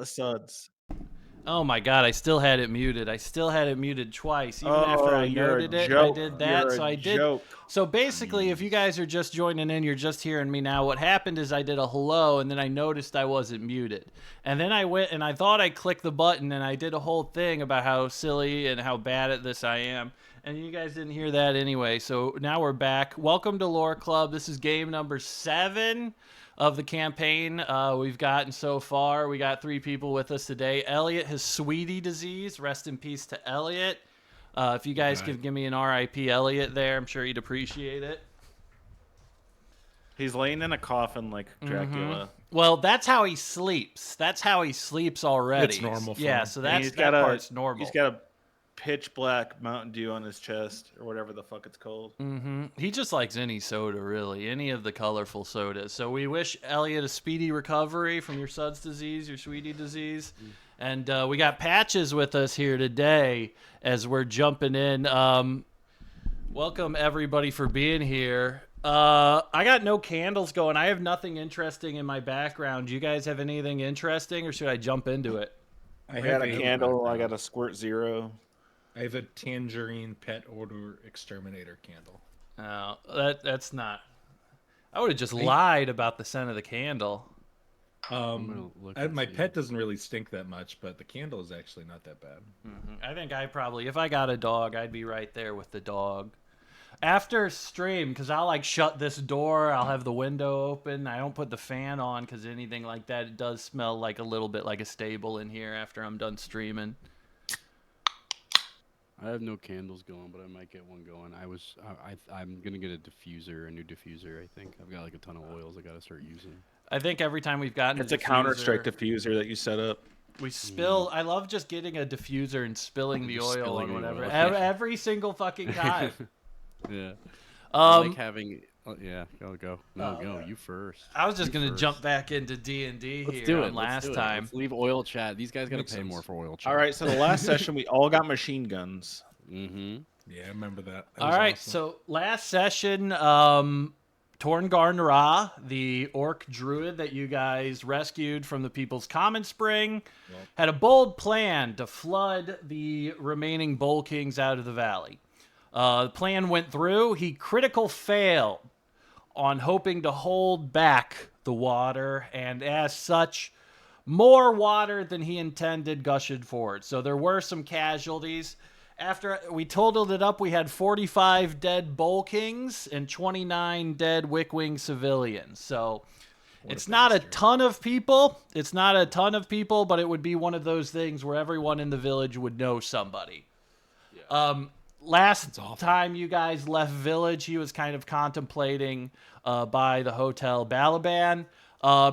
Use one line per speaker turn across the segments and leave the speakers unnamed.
The Suds.
Oh my God, I still had it muted. I still had it muted twice. Even after
Oh,
I
you're a
noted it and I
joke.
did that.
You're a
So I did.
joke.
So basically, if you guys are just joining in, you're just hearing me now. What happened is I did a hello and then I noticed I wasn't muted. And then I went and I thought I clicked the button and I did a whole thing about how silly and how bad at this I am. And you guys didn't hear that anyway. So now we're back. Welcome to Lore Club. This is game number 7 of the campaign we've gotten so far. We got 3 people with us today. Elliot has Sweetie disease. Rest in peace to Elliot. If you guys could give me an RIP Elliot there, I'm sure he'd appreciate it.
He's laying in a coffin like Dracula.
Well, that's how he sleeps. That's how he sleeps already.
It's normal for
yeah,
him.
so
And
that part's normal.
He's got a pitch black Mountain Dew on his chest, or whatever the fuck it's called.
He just likes any soda, really, any of the colorful sodas. So we wish Elliot a speedy recovery from your Suds disease, your Sweetie disease. And we got Patches with us here today as we're jumping in. Welcome, everybody, for being here. I got no candles going. I have nothing interesting in my background. Do you guys have anything interesting, or should I jump into it?
I got a candle. I got a Squirt Zero.
I have a tangerine pet odor exterminator candle.
That's not. I would have just lied about the scent of the candle.
My pet doesn't really stink that much, but the candle is actually not that bad.
I think if I got a dog, I'd be right there with the dog. After stream, because I'll like shut this door, I'll have the window open. I don't put the fan on because anything like that, it does smell like a little bit like a stable in here after I'm done streaming.
I have no candles going, but I might get one going. I'm gonna get a new diffuser. I think I've got like a ton of oils I gotta start using.
I think every time we've gotten
It's a Counter-Strike diffuser that you set up.
We spill. I love just getting a diffuser and spilling the oil on whatever.
Oil.
Every single fucking time.
Yeah. I like having. Yeah, go. Go. You first.
I was just gonna jump back into D&D
Let's
here
do it.
on last time.
Let's leave oil chat. These guys gotta pay more for oil chat.
All right, so the last session we all got machine guns.
Mm-hmm.
Yeah, I remember that.
All right,
awesome.
so last session, Torngar Nara, the orc druid that you guys rescued from the People's Common Spring, had a bold plan to flood the remaining Bull Kings out of the valley. The plan went through. He critical failed on hoping to hold back the water, and as such, more water than he intended gushed forward. So there were some casualties. After we totaled it up, we had 45 dead Bull Kings and 29 dead Wickwing civilians. So it's not a ton of people. It's not a ton of people, but it would be one of those things where everyone in the village would know somebody. Yeah. Last time you guys left village, he was kind of contemplating by the Hotel Balaban.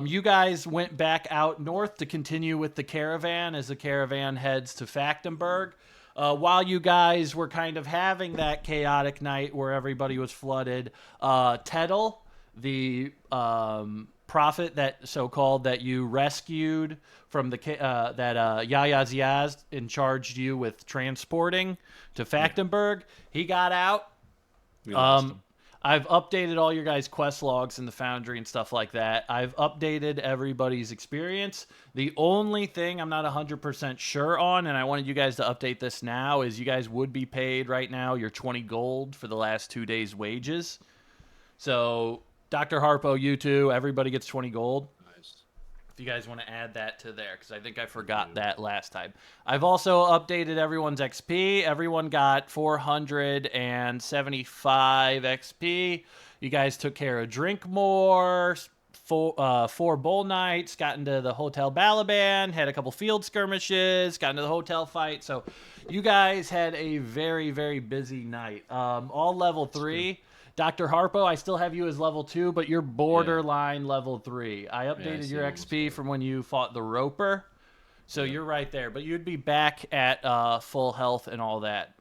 You guys went back out north to continue with the caravan as the caravan heads to Factenberg. While you guys were kind of having that chaotic night where everybody was flooded, Tettle, the prophet that you rescued from the that Yaya Ziaz charged you with transporting to Factenberg, he got out. I've updated all your guys' quest logs in the Foundry and stuff like that. I've updated everybody's experience. The only thing I'm not 100% sure on, and I wanted you guys to update this now, is you guys would be paid right now your 20 gold for the last 2 days' wages. So, Dr. Harpo, you two, everybody gets 20 gold. If you guys want to add that to there, because I think I forgot that last time. I've also updated everyone's XP. Everyone got 475 XP. You guys took care of Drinkmore, 4 bull nights, got into the Hotel Balaban, had a couple field skirmishes, got into the hotel fight. So you guys had a very, very busy night. All level 3. Dr. Harpo, I still have you as level 2, but you're borderline level 3. I updated your XP from when you fought the Roper, so you're right there. But you'd be back at full health and all that.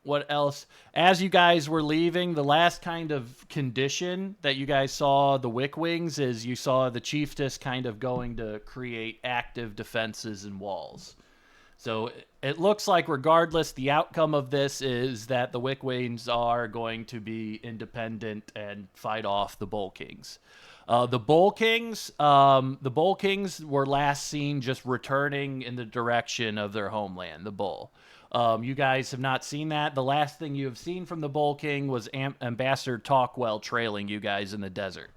What else? As you guys were leaving, the last kind of condition that you guys saw the Wickwings is you saw the Chiefess kind of going to create active defenses and walls. So it looks like regardless, the outcome of this is that the Wickwings are going to be independent and fight off the Bull Kings. The Bull Kings were last seen just returning in the direction of their homeland, the Bull. You guys have not seen that. The last thing you have seen from the Bull King was Ambassador Talkwell trailing you guys in the desert.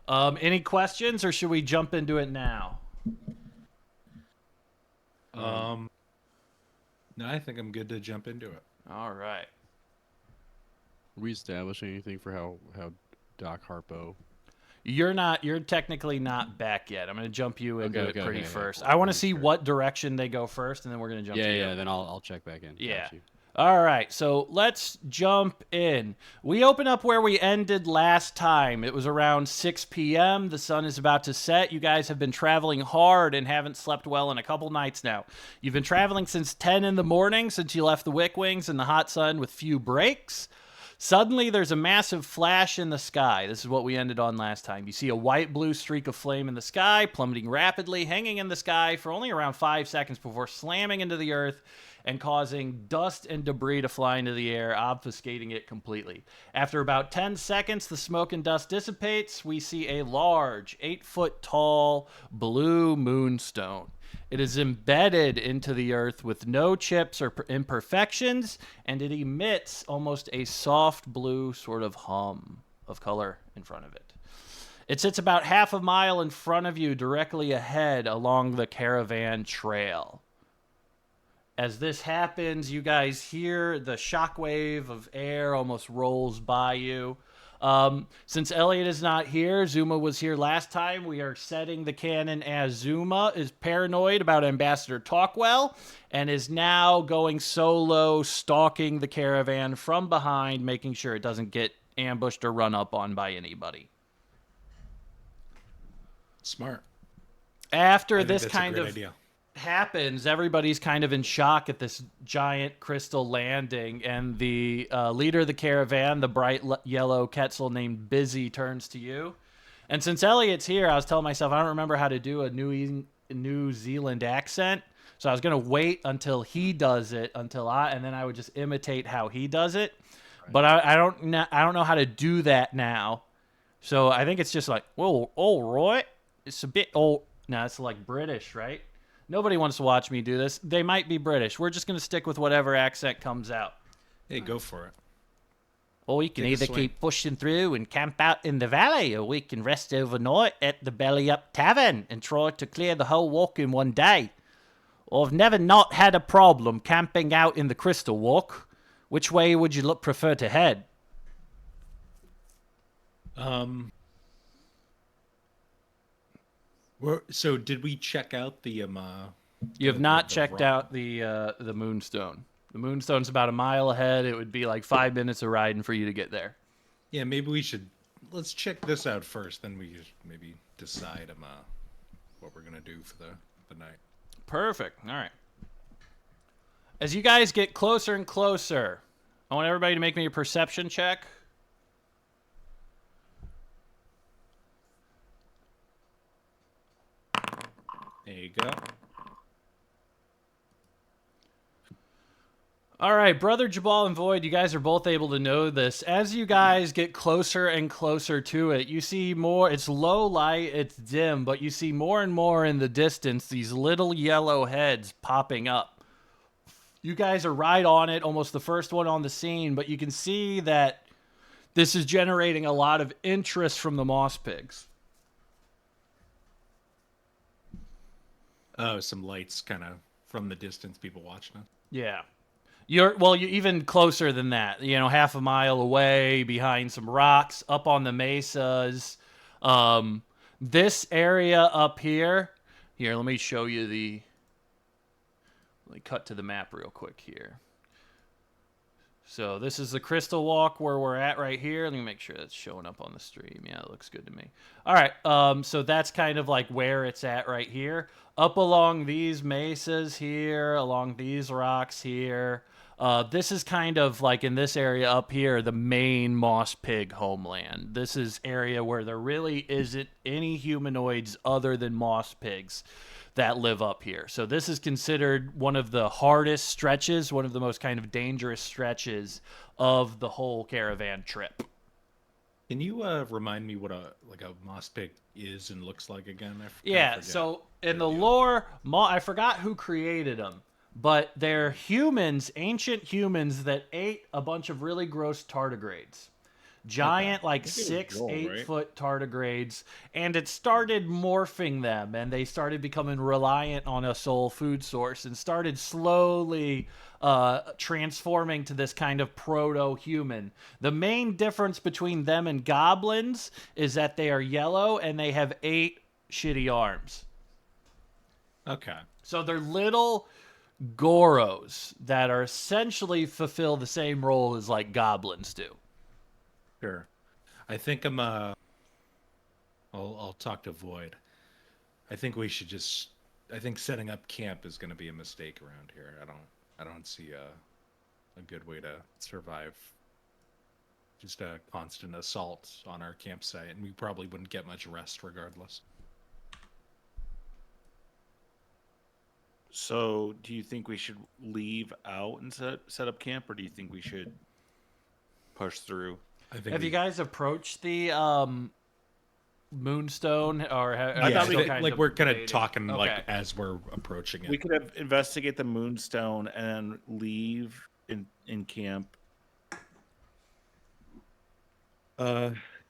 Any questions, or should we jump into it now?
No, I think I'm good to jump into it.
All right.
Are we establishing anything for how Doc Harpo?
You're technically not back yet. I'm going to jump you into it pretty first.
Yeah.
I want to see what direction they go first, and then we're going to jump to you.
Yeah, then I'll check back in.
Yeah.
Got you.
All right, so let's jump in. We open up where we ended last time. It was around 6 p.m. The sun is about to set. You guys have been traveling hard and haven't slept well in a couple nights now. You've been traveling since 10 in the morning, since you left the Wick Wings in the hot sun with few breaks. Suddenly, there's a massive flash in the sky. This is what we ended on last time. You see a white-blue streak of flame in the sky, plummeting rapidly, hanging in the sky for only around 5 seconds before slamming into the earth and causing dust and debris to fly into the air, obfuscating it completely. After about 10 seconds, the smoke and dust dissipates. We see a large, 8-foot-tall blue moonstone. It is embedded into the earth with no chips or imperfections, and it emits almost a soft blue sort of hum of color in front of it. It sits about half a mile in front of you, directly ahead along the caravan trail. As this happens, you guys hear the shockwave of air almost rolls by you. Since Elliot is not here, Zuma was here last time. We are setting the canon as Zuma is paranoid about Ambassador Talkwell and is now going solo, stalking the caravan from behind, making sure it doesn't get ambushed or run up on by anybody.
Smart.
After this kind of
idea.
happens, everybody's kind of in shock at this giant crystal landing, and the leader of the caravan, the bright yellow Quetzal named Busy, turns to you. And since Elliot's here, I was telling myself I don't remember how to do a New Zealand accent, so I was gonna wait until he does it, and then I would just imitate how he does it. Right. But I don't know how to do that now, so I think it's just like, well, all right, it's a bit old. No, it's like British, right? Nobody wants to watch me do this. They might be British. We're just going to stick with whatever accent comes out.
Hey, go for it.
Or we can either keep pushing through and camp out in the valley, or we can rest overnight at the Belly Up Tavern and try to clear the whole walk in one day. I've never not had a problem camping out in the Crystal Walk. Which way would you prefer to head?
So did we check out the
You have not checked out the Moonstone. The Moonstone's about a mile ahead. It would be like 5 minutes of riding for you to get there.
Yeah, maybe let's check this out first, then we maybe decide what we're gonna do for the night.
Perfect. All right. As you guys get closer and closer, I want everybody to make me a perception check.
There you go.
All right, Brother Jabal and Void, you guys are both able to know this. As you guys get closer and closer to it, you see more. It's low light, it's dim, but you see more and more in the distance these little yellow heads popping up. You guys are right on it, almost the first one on the scene, but you can see that this is generating a lot of interest from the moss pigs.
Oh, some lights kind of from the distance, people watching us.
Yeah. You're even closer than that. You know, half a mile away, behind some rocks, up on the mesas. This area up here. Here, let me show you let me cut to the map real quick here. So this is the Crystal Walk where we're at right here. Let me make sure that's showing up on the stream. Yeah, it looks good to me. All right, so that's kind of like where it's at right here. Up along these mesas here, along these rocks here. This is kind of like in this area up here, the main moss pig homeland. This is area where there really isn't any humanoids other than moss pigs that live up here. So this is considered one of the hardest stretches, one of the most kind of dangerous stretches of the whole caravan trip.
Can you remind me what a moss pig is and looks like again?
Yeah,
forget
so in
their
the
deal.
lore, I forgot who created them, but they're humans, ancient humans that ate a bunch of really gross tardigrades. Giant, like
I think it was
6,
Joel,
8-foot tardigrades, and it started morphing them, and they started becoming reliant on a sole food source and started slowly transforming to this kind of proto-human. The main difference between them and goblins is that they are yellow and they have 8 shitty arms.
Okay.
So they're little Goros that are essentially fulfill the same role as like goblins do.
Sure. I think I'll talk to Void. I think we should just. I think setting up camp is going to be a mistake around here. I don't see a good way to survive. Just a constant assault on our campsite, and we probably wouldn't get much rest regardless.
So, do you think we should leave out and set up camp, or do you think we should push through?
I think
Have you guys approached the Moonstone, or
I thought we could-
we're kind of
debating?
talking like
Okay.
as we're approaching it.
We could have investigate the Moonstone and leave in camp.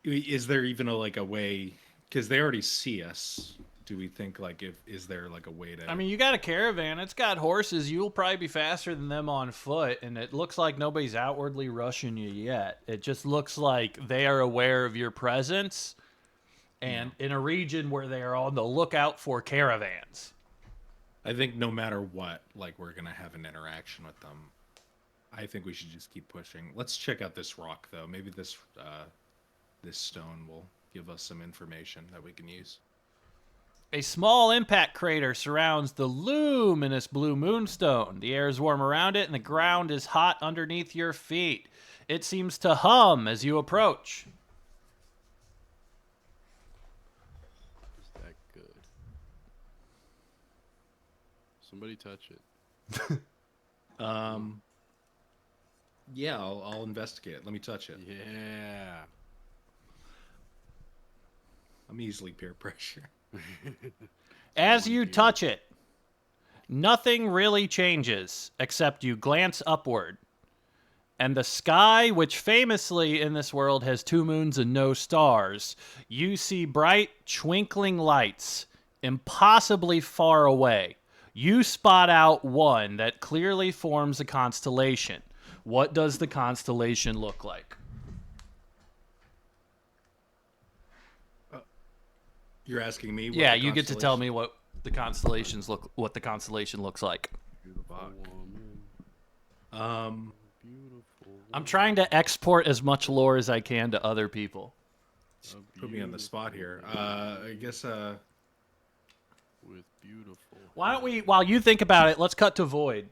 Is there even a way? Because they already see us. Do we think is there a way to?
I mean, you got a caravan. It's got horses. You'll probably be faster than them on foot, and it looks like nobody's outwardly rushing you yet. It just looks like they are aware of your presence, and in a region where they are on the lookout for caravans.
I think no matter what, we're gonna have an interaction with them. I think we should just keep pushing. Let's check out this rock though. Maybe this stone will give us some information that we can use.
A small impact crater surrounds the luminous blue moonstone. The air is warm around it, and the ground is hot underneath your feet. It seems to hum as you approach.
Is that good? Somebody touch it.
Yeah, I'll investigate it. Let me touch it.
Yeah.
I'm easily peer pressure.
As you touch it, nothing really changes except you glance upward. And the sky, which famously in this world has 2 moons and no stars, you see bright, twinkling lights impossibly far away. You spot out one that clearly forms a constellation. What does the constellation look like?
You're asking me?
Yeah, you get to tell me what the constellation looks like.
Um,
Beautiful.
I'm trying to export as much lore as I can to other people.
put me on the spot here. I guess.
With beautiful.
Why don't we, while you think about it, let's cut to Void.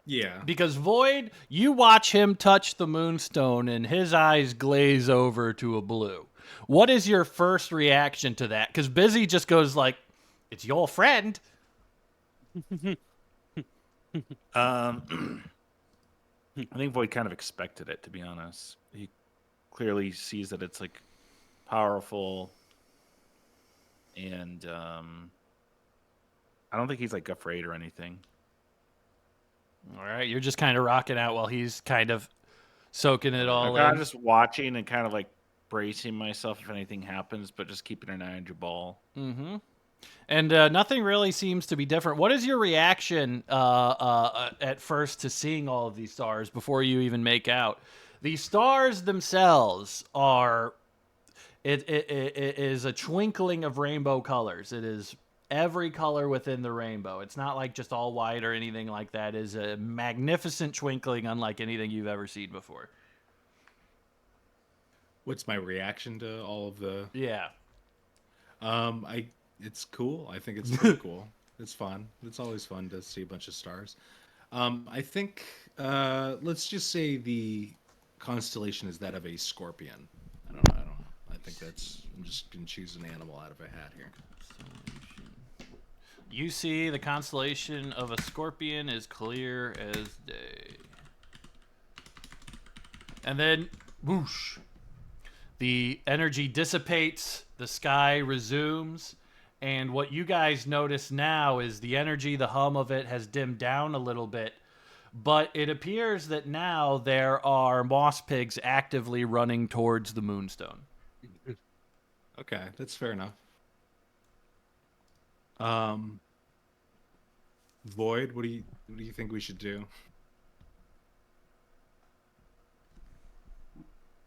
Yeah.
Because Void, you watch him touch the moonstone and his eyes glaze over to a blue. What is your first reaction to that? Because Busy just goes like, it's your friend.
I think Void kind of expected it, to be honest. He clearly sees that it's powerful, and I don't think he's afraid or anything.
All right, you're just kind of rocking out while he's kind of soaking it all
I'm
in.
just watching and kind of bracing myself if anything happens, but just keeping an eye on Jabal.
Mm-hmm. And nothing really seems to be different. What is your reaction at first to seeing all of these stars before you even make out? The stars themselves are... It is a twinkling of rainbow colors. It is every color within the rainbow. It's not just all white or anything like that. It is a magnificent twinkling unlike anything you've ever seen before.
What's my reaction to all of the?
Yeah.
It's cool. I think it's pretty cool. It's fun. It's always fun to see a bunch of stars. I think let's just say the constellation is that of a scorpion. I don't know. I think I'm just gonna choose an animal out of a hat here.
You see the constellation of a scorpion is clear as day. And then, whoosh. The energy dissipates, the sky resumes, and what you guys notice now is the energy, the hum of it has dimmed down a little bit, but it appears that now there are moss pigs actively running towards the moonstone.
Okay, that's fair enough. Void, what do you think we should do?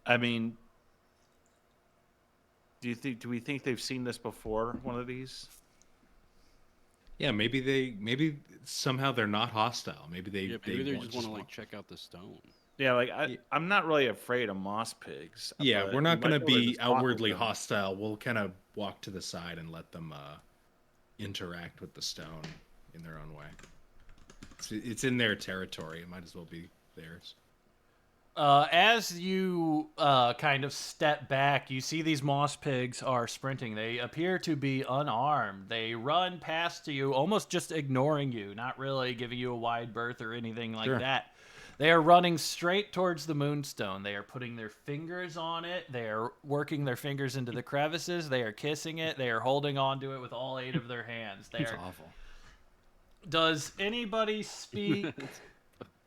I mean, do we think they've seen this before? One of these?
Yeah, maybe somehow they're not hostile. Maybe
Yeah, maybe they
want-
just want to like check out the stone.
Yeah, like I'm not really afraid of moss pigs.
Yeah,
but
we're not
we
going
might
to
be able
be
just talk with
outwardly
them.
hostile. We'll kind of walk to the side and let them interact with the stone in their own way. It's in their territory. It might as well be theirs.
As you kind of step back, you see these moss pigs are sprinting. They appear to be unarmed. They run past you, almost just ignoring you, not really giving you a wide berth or anything like
Sure.
that. They are running straight towards the moonstone. They are putting their fingers on it. They are working their fingers into the crevices. They are kissing it. They are holding on to it with all 8 of their hands. They
It's
are.
awful.
Does anybody speak?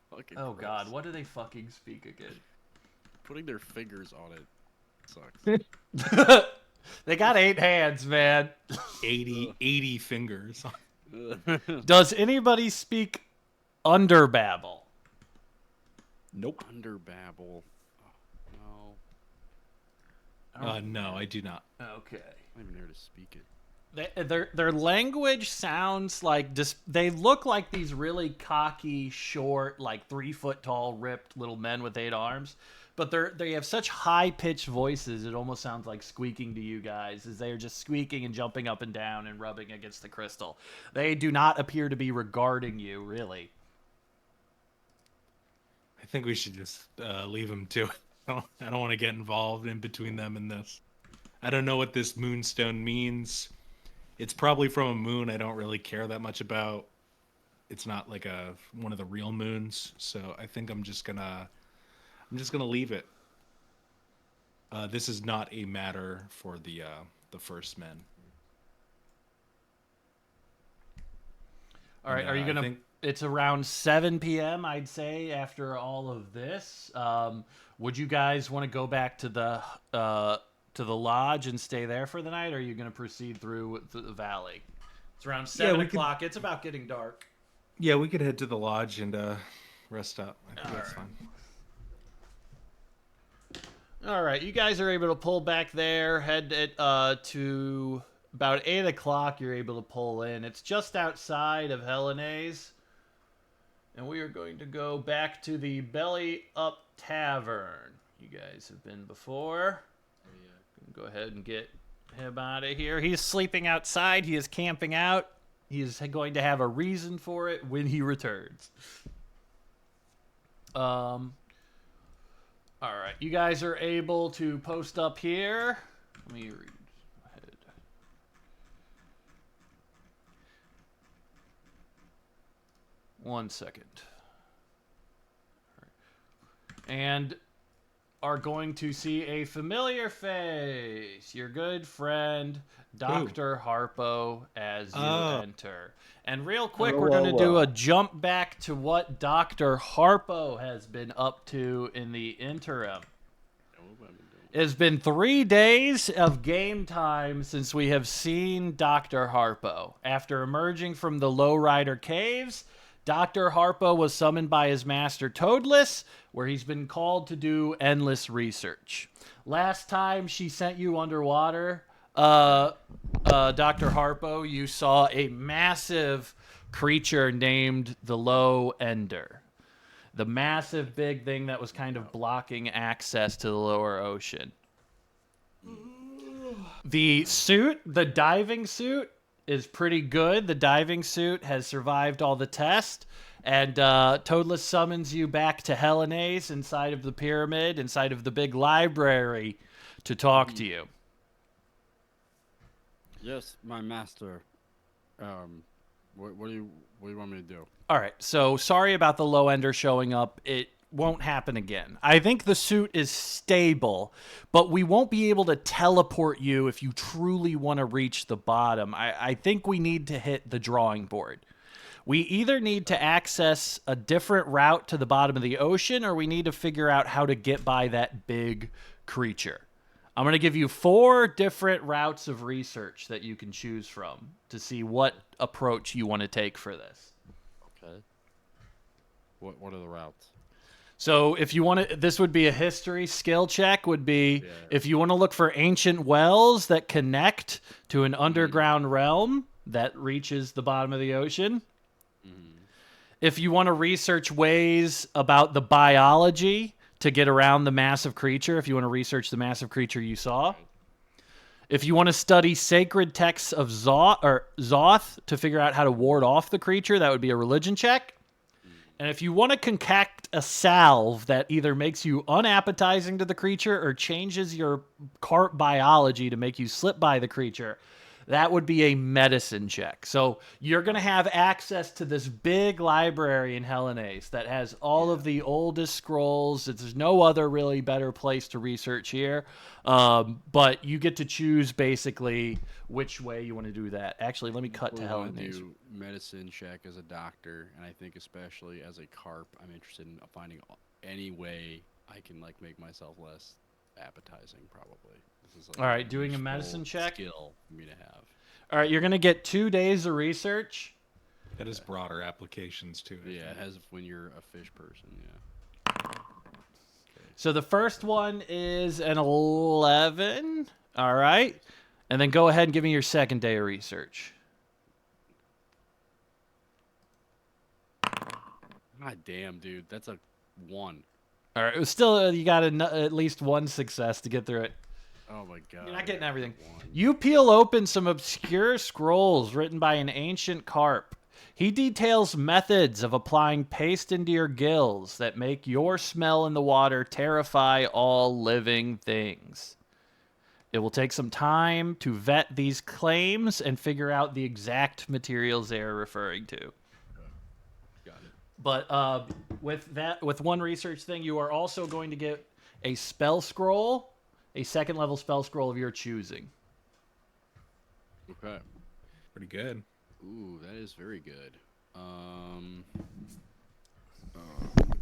Fucking
Oh
gross.
God, what do they fucking speak again?
Putting their fingers on it sucks.
They got 8 hands, man.
80 fingers.
Does anybody speak underbabble?
Nope.
Underbabble. Oh, no.
No, I do not.
Okay.
I don't even know how to speak it.
Their language sounds like they look like these really cocky, short, like 3 foot tall, ripped little men with 8 arms, but they have such high pitched voices it almost sounds like squeaking to you guys as they are just squeaking and jumping up and down and rubbing against the crystal. They do not appear to be regarding you really.
I think we should just leave them to it. I don't want to get involved in between them and this. I don't know what this moonstone means. It's probably from a moon I don't really care that much about. It's not like one of the real moons, so I think I'm just gonna leave it. This is not a matter for the first men.
All right,
And,
are you
I
gonna?
think-
It's around 7 p.m. I'd say after all of this. Would you guys want to go back to the lodge and stay there for the night, or are you gonna proceed through the valley? It's around 7 o'clock. It's about getting dark.
Yeah, we could head to the lodge and rest up. I think that's
Alright.
fine.
All right, you guys are able to pull back there. Head it to about 8 o'clock. You're able to pull in. It's just outside of Helena's, and we are going to go back to the Belly Up Tavern. You guys have been before. Go ahead and get him out of here. He's sleeping outside. He is camping out. He is going to have a reason for it when he returns. All right, you guys are able to post up here. Let me read ahead. One second. All right. And are going to see a familiar face. Your good friend, Dr. Harpo, as you enter. And real quick, we're going to do a jump back to what Dr. Harpo has been up to in the interim. It has been 3 days of game time since we have seen Dr. Harpo. After emerging from the Lowrider Caves, Dr. Harpo was summoned by his master Toadless, where he's been called to do endless research. Last time she sent you underwater, Dr. Harpo, you saw a massive creature named the Low Ender. The massive big thing that was kind of blocking access to the lower ocean. The suit, the diving suit, is pretty good. The diving suit has survived all the tests. And Toadless summons you back to Helena's inside of the pyramid, inside of the big library, to talk to you.
Yes, my master. What do you want me to do?
All right, so sorry about the low ender showing up. It won't happen again. I think the suit is stable, but we won't be able to teleport you if you truly want to reach the bottom. I think we need to hit the drawing board. We either need to access a different route to the bottom of the ocean, or we need to figure out how to get by that big creature. I'm going to give you 4 different routes of research that you can choose from to see what approach you want to take for this.
Okay. What are the routes?
So if you want to, this would be a history skill check, would be if you want to look for ancient wells that connect to an underground realm that reaches the bottom of the ocean. If you want to research ways about the biology to get around the massive creature, if you want to research the massive creature you saw. If you want to study sacred texts of Zoth to figure out how to ward off the creature, that would be a religion check. And if you want to concoct a salve that either makes you unappetizing to the creature or changes your carp biology to make you slip by the creature, that would be a medicine check. So you're going to have access to this big library in Hellenes that has all of the oldest scrolls. There's no other really better place to research here. But you get to choose basically which way you want to do that. Actually, let me cut to
I want to
Hellenes.
do medicine check as a doctor, and I think especially as a carp, I'm interested in finding any way I can like make myself less appetizing. Probably. This is like
All right, doing a
useful
medicine check.
skill for me to have.
All right, you're going to get 2 days of research.
That is broader applications too. I
Yeah,
think.
it has when you're a fish person. Yeah.
So the first one is an 11. All right. And then go ahead and give me your second day of research.
God damn, dude, that's a 1.
All right. It was still, you got at least 1 success to get through it.
Oh my god.
You're not getting
I got
everything.
1.
You peel open some obscure scrolls written by an ancient carp. He details methods of applying paste into your gills that make your smell in the water terrify all living things. It will take some time to vet these claims and figure out the exact materials they are referring to.
Got it.
But with 1 research thing, you are also going to get a spell scroll, a 2nd level spell scroll of your choosing.
Okay.
Pretty good.
Ooh, that is very good. Look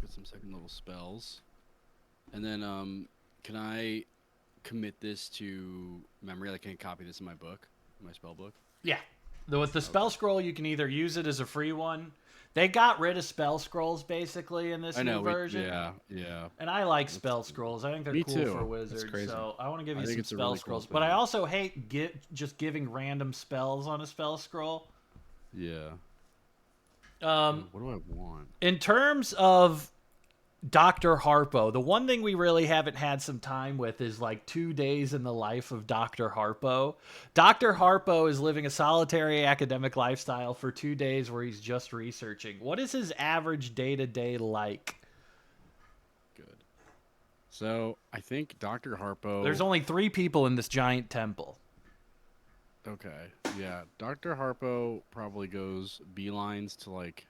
at some 2nd level spells, and then can I commit this to memory? Like, can I copy this in my book, my spell book?
Yeah. With the spell scroll, you can either use it as a free one. They got rid of spell scrolls basically in this new version.
Yeah.
And I like spell scrolls. I think they're
Me
cool
too.
for
That's
wizards.
crazy.
So I want to give
I
you
think
some
it's a
spell
really cool
scrolls. But I
spell.
also hate just giving random spells on a spell scroll.
Yeah.
Um,
What do I want?
in terms of Dr. Harpo, the one thing we really haven't had some time with is like 2 days in the life of Dr. Harpo. Dr. Harpo is living a solitary academic lifestyle for 2 days where he's just researching. What is his average day-to-day like?
Good. So I think Dr. Harpo.
There's only 3 people in this giant temple.
Okay. Yeah. Dr. Harpo probably goes beelines to like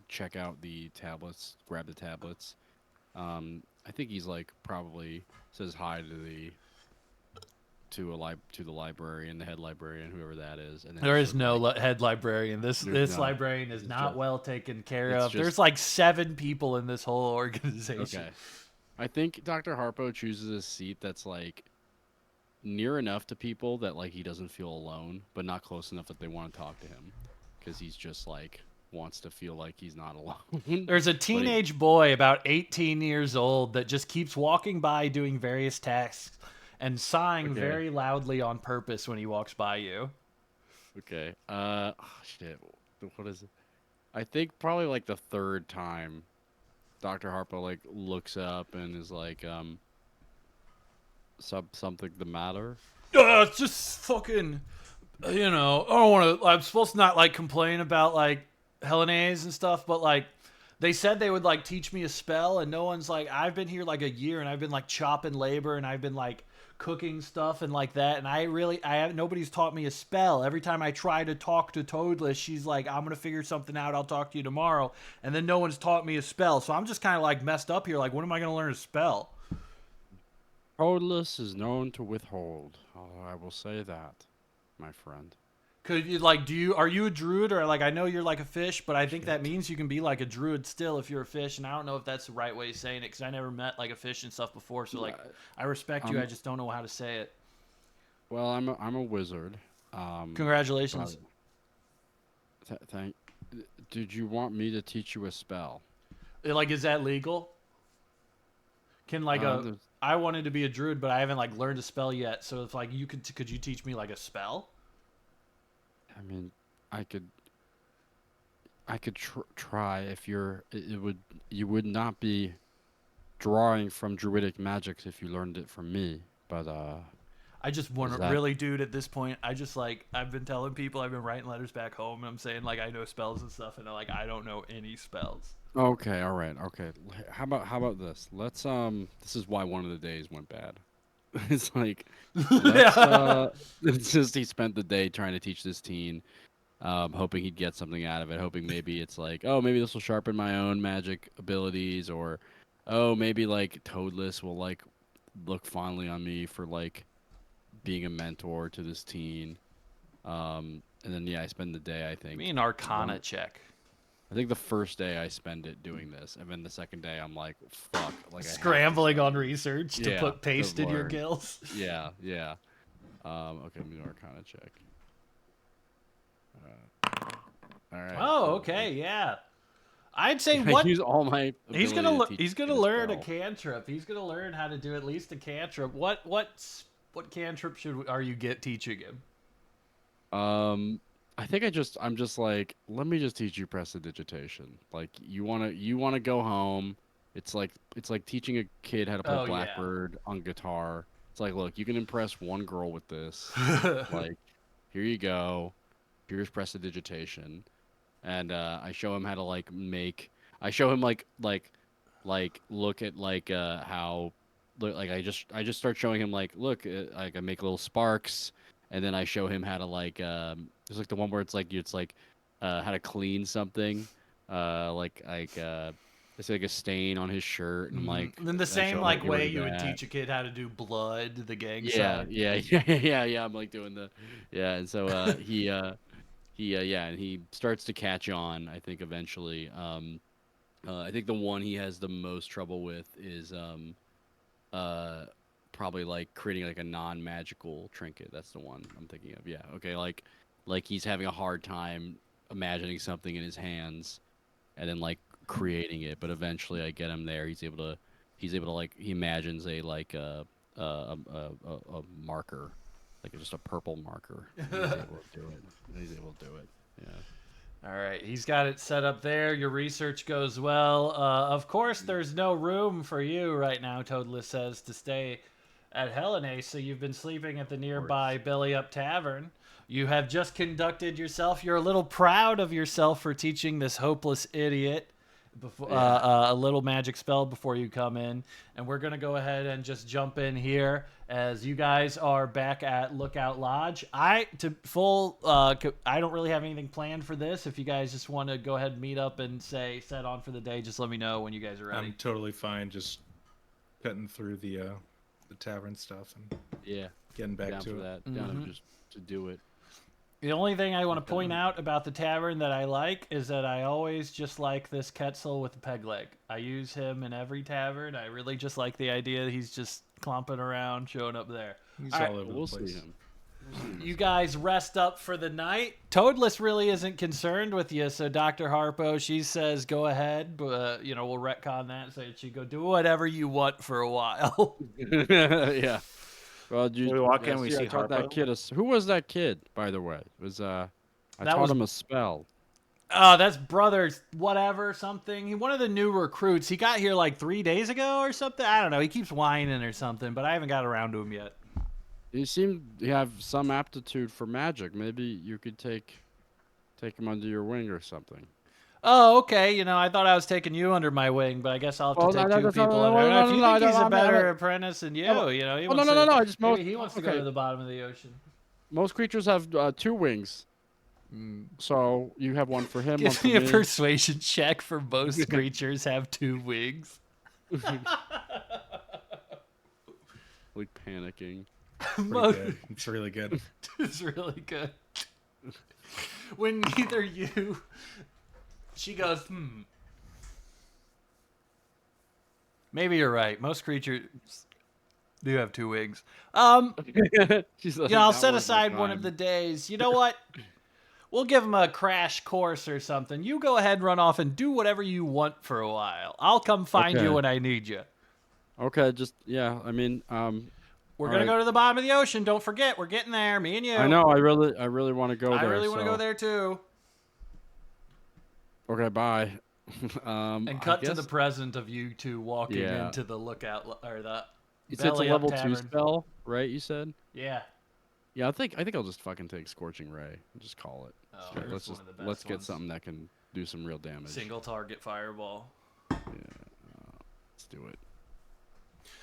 check out the tablets, grab the tablets. I think he's like probably says hi to the librarian, the head librarian, whoever that is. And then
There
just
is
sort
no
of, like,
head librarian. This
There's no.
librarian is
It's
not
just-
well taken care
it's
of. There's
just-
like 7 people in this whole organization.
Okay. I think Dr. Harpo chooses a seat that's like near enough to people that like he doesn't feel alone, but not close enough that they want to talk to him, because he's just like wants to feel like he's not alone.
There's a teenage boy about 18 years old that just keeps walking by doing various tasks and sighing
Okay.
very loudly on purpose when he walks by you.
Okay. Oh, shit. What is it? I think probably like the 3rd time Dr. Harpo like looks up and is like, something the matter?
It's just fucking, I don't want to, I'm supposed to not like complain about like Hellenes and stuff, but like they said they would like teach me a spell and no one's like, I've been here like a year and I've been like chopping labor and I've been like cooking stuff and like that. And nobody's taught me a spell. Every time I try to talk to Toadless, she's like, I'm gonna figure something out. I'll talk to you tomorrow. And then no one's taught me a spell, so I'm just kind of like messed up here. Like, when am I gonna learn a spell?
Toadless is known to withhold. I will say that, my friend.
Could you like are you a druid, or like, I know you're like a fish, but I think that means you can be like a druid still if you're a fish, and I don't know if that's the right way of saying it because I never met like a fish and stuff before. So like, I respect you, I just don't know how to say it.
Well, I'm a wizard.
Congratulations.
Thank. Did you want me to teach you a spell?
Like, is that legal? Can like I wanted to be a druid, but I haven't like learned a spell yet. So if like could you teach me like a spell?
I mean, I could try if you would not be drawing from druidic magics if you learned it from me, but
I just want to really, dude, at this point, I've been telling people, I've been writing letters back home, and I'm saying like I know spells and stuff, and like I don't know any spells.
Okay, all right, okay. How about this? Let's this is why one of the days went bad. It's like it's just he spent the day trying to teach this teen, hoping he'd get something out of it, hoping maybe it's like, oh, maybe this will sharpen my own magic abilities, or oh, maybe like Toadless will like look fondly on me for like being a mentor to this teen. And then I spend the day, I think.
Me an Arcana check.
I think the first day I spend it doing this, and then the second day I'm like, fuck, like
scrambling on research to put paste in your gills.
Yeah. Okay, I'm gonna Arcana check. All right.
Oh, okay, yeah. I'd say what
use all my.
He's gonna learn a cantrip. He's gonna learn how to do at least a cantrip. What cantrip are you teaching him?
I think I'm just like, let me just teach you prestidigitation. Like you wanna go home. It's like teaching a kid how to play Blackbird on guitar. It's like, look, you can impress one girl with this. Like, here you go. Here's prestidigitation. And I show him how to like make. I show him like look at like how, like I just start showing him like, look, like I make little sparks, and then I show him how to like there's like the one where it's like how to clean something, it's like a stain on his shirt, and like
then the same like way you would teach a kid how to do blood, the gang sign.
Yeah. I'm like doing and so and he starts to catch on, I think, eventually. I think the one he has the most trouble with is probably like creating like a non-magical trinket. That's the one I'm thinking of. Yeah. Okay. Like he's having a hard time imagining something in his hands and then like creating it. But eventually I get him there. He's able to like, he imagines a marker, like just a purple marker. He's able to do it. Yeah.
All right, he's got it set up there. Your research goes well. Of course, there's no room for you right now, Toadless says, to stay at Helene, so you've been sleeping at the nearby Belly Up Tavern. You have just conducted yourself. You're a little proud of yourself for teaching this hopeless idiot a little magic spell before you come in. And we're going to go ahead and just jump in here as you guys are back at Lookout Lodge. I don't really have anything planned for this. If you guys just want to go ahead and meet up and set on for the day, just let me know when you guys are ready.
I'm totally fine just cutting through the tavern stuff and getting back to it.
Down just to do it.
The only thing I want to point out about the tavern that I like is that I always just like this Quetzal with a peg leg. I use him in every tavern. I really just like the idea that he's just clomping around, showing up there.
He's all over the place.
See him.
You guys rest up for the night. Toadless really isn't concerned with you, so Dr. Harpo, she says go ahead, but we'll retcon that so that you go do whatever you want for a while.
Yeah. Well,
we walk in, we see
I taught that kid. Who was that kid, by the way? It was I taught him a spell.
Oh, that's brother whatever something. One of the new recruits. He got here like 3 days ago or something. I don't know. He keeps whining or something, but I haven't got around to him yet.
He seemed to have some aptitude for magic. Maybe you could take him under your wing or something.
Oh, okay. You know, I thought I was taking you under my wing, but I guess I'll have
Well,
to take
no,
two
that's not-
people
no,
under.
no,
If
no,
you
no,
think
no,
he's
no,
a
I mean,
better apprentice than you,
no,
you know, he
oh, no,
wants
no, no,
to.
no. I just
Maybe he wants to go
okay.
to the bottom of the ocean.
Most creatures have 2 wings, so you have one for him, one
Give
for
me a
me.
persuasion check for most creatures have 2 wings.
Like panicking.
Pretty
Most
good. It's really good.
is really good. When neither you, she goes, Maybe you're right. Most creatures do have 2 wings.
She's like,
Yeah, I'll
"Not
set
worth my
aside one of
time."
the days. You know what? We'll give him a crash course or something. You go ahead and run off and do whatever you want for a while. I'll come find you
Okay.
when I need you.
Okay, just yeah. I mean,
We're
all
gonna
right.
go to the bottom of the ocean. Don't forget, we're getting there. Me and you.
I know. I really want to go
I
there.
really want to
so-
go there too.
Okay, bye.
And
I
cut to the
guess
present of you two walking
Yeah.
into the lookout or the
it's a
belly up
level 2
tavern.
spell, right? You said.
Yeah.
Yeah, I think I'll just fucking take Scorching Ray and just call it.
Oh,
Straight.
it's
Let's
one
just
of the best
let's get
ones.
something that can do some real damage.
Single target fireball.
Let's do it.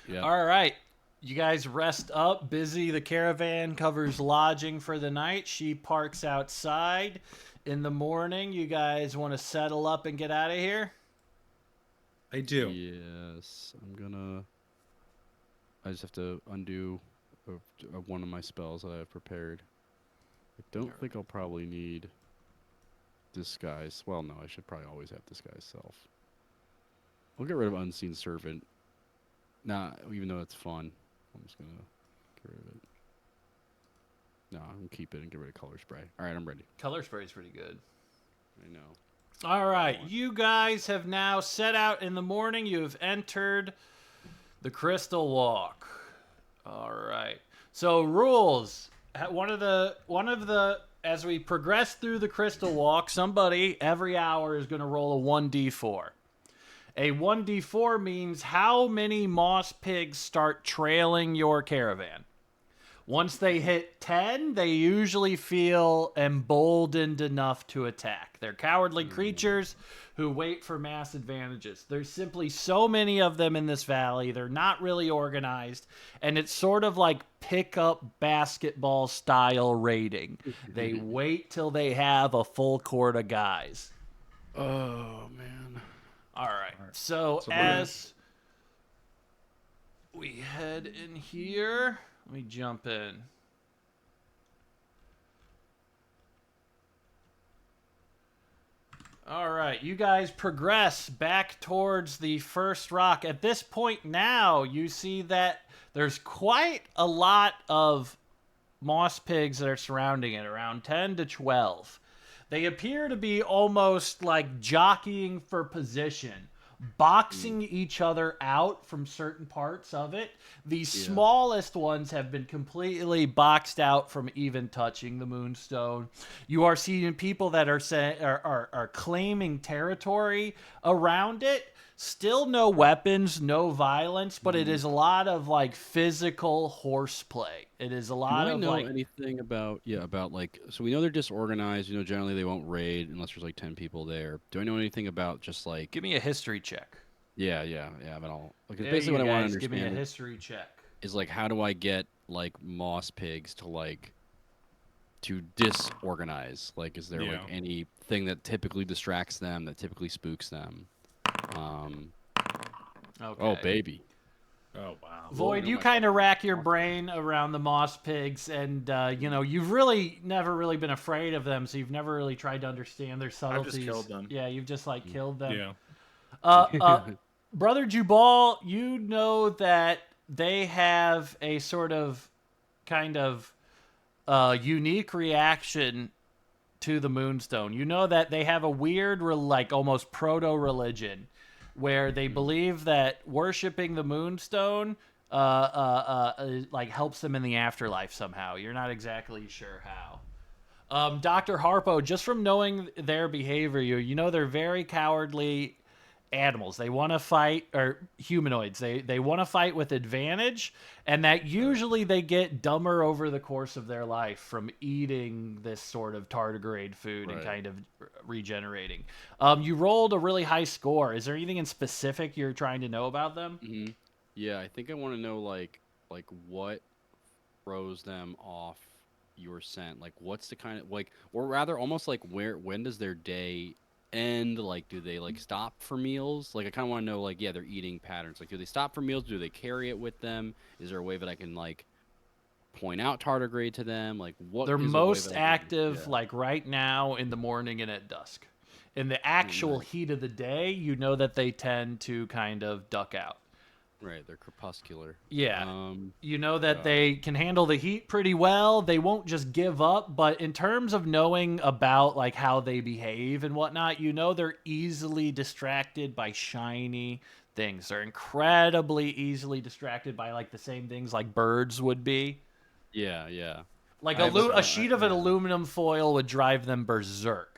Yeah.
All right. You guys rest up. Busy. The caravan covers lodging for the night. She parks outside. In the morning, you guys want to settle up and get out of here?
I do.
Yes, I just have to undo one of my spells that I have prepared. I don't think I'll probably need disguise. Well, no, I should probably always have disguise self. We'll get rid of unseen servant. Nah, even though it's fun, I'm just gonna get rid of it. No, I'm gonna keep it and get rid of color spray. All right, I'm ready.
Color spray is pretty good.
I know.
All right. You guys have now set out in the morning. You have entered the Crystal Walk. All right. So rules. One of the as we progress through the Crystal Walk, somebody every hour is going to roll a 1d4. A 1d4 means how many moss pigs start trailing your caravan. Once they hit 10, they usually feel emboldened enough to attack. They're cowardly creatures who wait for mass advantages. There's simply so many of them in this valley. They're not really organized, and it's sort of like pickup basketball style raiding. They wait till they have a full court of guys.
Oh man.
All right. So as we head in here, let me jump in. All right, you guys progress back towards the first rock. At this point now, you see that there's quite a lot of moss pigs that are surrounding it, around 10 to 12. They appear to be almost like jockeying for position, boxing each other out from certain parts of it. The smallest ones have been completely boxed out from even touching the moonstone. You are seeing people that are claiming territory around it. Still no weapons, no violence, but it is a lot of like physical horseplay. It is a lot
Do I
of
know
like
anything about like so we know they're disorganized, generally they won't raid unless there's like 10 people there. Do I know anything about just like
give me a history check.
yeah, but I'll because
There
basically
you
what I want to
guys, give me a
understand
history check.
is like how do I get like moss pigs to like to disorganize? Like is there like
Yeah.
anything that typically distracts them, that typically spooks them?
Okay.
Oh baby.
Oh wow.
Void,
know
you
my
kind of
fucking
rack your
moss
brain around the moss pigs, and you've really never really been afraid of them, so you've never really tried to understand their subtleties.
killed them.
Yeah, you've just like killed them.
Yeah.
Brother Jubal, you know that they have a sort of kind of unique reaction to the moonstone. You know that they have a weird like almost proto-religion where they believe that worshiping the moonstone like helps them in the afterlife somehow. You're not exactly sure how. Dr. Harpo, just from knowing their behavior, you know they're very cowardly animals. They want to fight, or humanoids. They want to fight with advantage, and that usually they get dumber over the course of their life from eating this sort of tardigrade food and
Right.
kind of regenerating. You rolled a really high score. Is there anything in specific you're trying to know about them?
Mm-hmm. Yeah, I think I want to know like what throws them off your scent. Like what's the kind of like, or rather, almost like when does their day end? Like, do they like stop for meals? Like, I kind of want to know like, yeah, their eating patterns. Like, do they stop for meals? Do they carry it with them? Is there a way that I can like point out tardigrade to them? Like, what
They're
is a way
most
that I can,
active
yeah.
like right now in the morning and at dusk. In the actual
nice.
heat of the day, you know that they tend to kind of duck out.
Right, they're crepuscular.
Yeah.
Um,
You know that
got it.
they can handle the heat pretty well. They won't just give up, but in terms of knowing about like how they behave and whatnot, you know they're easily distracted by shiny things. They're incredibly easily distracted by like the same things like birds would be.
Yeah, yeah.
Like
I have a
a sheet of an
yeah.
aluminum foil would drive them berserk.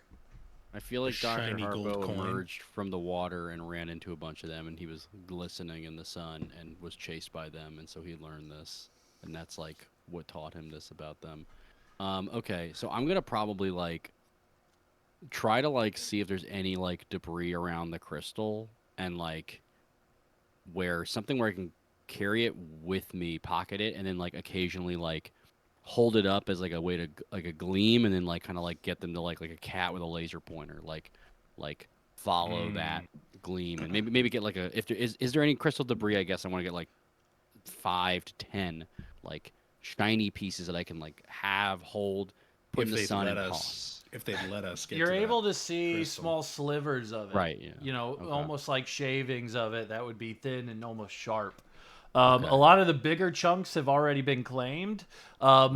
I feel
A
like Dr.
shiny gold
Harpo
coin.
emerged from the water and ran into a bunch of them, and he was glistening in the sun and was chased by them, and so he learned this, and that's like what taught him this about them. Okay, so I'm gonna probably like try to like see if there's any like debris around the crystal, and like where I can carry it with me, pocket it, and then like occasionally like hold it up as like a way to like a gleam, and then like kind of like get them to like a cat with a laser pointer, like follow that gleam, and maybe get like a, if there is there any crystal debris, I guess I want to get like 5 to 10 like shiny pieces that I can like hold, put
If
in the
they'd
sun
let
and
us,
toss.
if they'd let us get
You're
to
able
that
to see
crystal.
small slivers of it.
Right, yeah.
You know,
Okay.
almost like shavings of it that would be thin and almost sharp.
Okay.
A lot of the bigger chunks have already been claimed.
Right.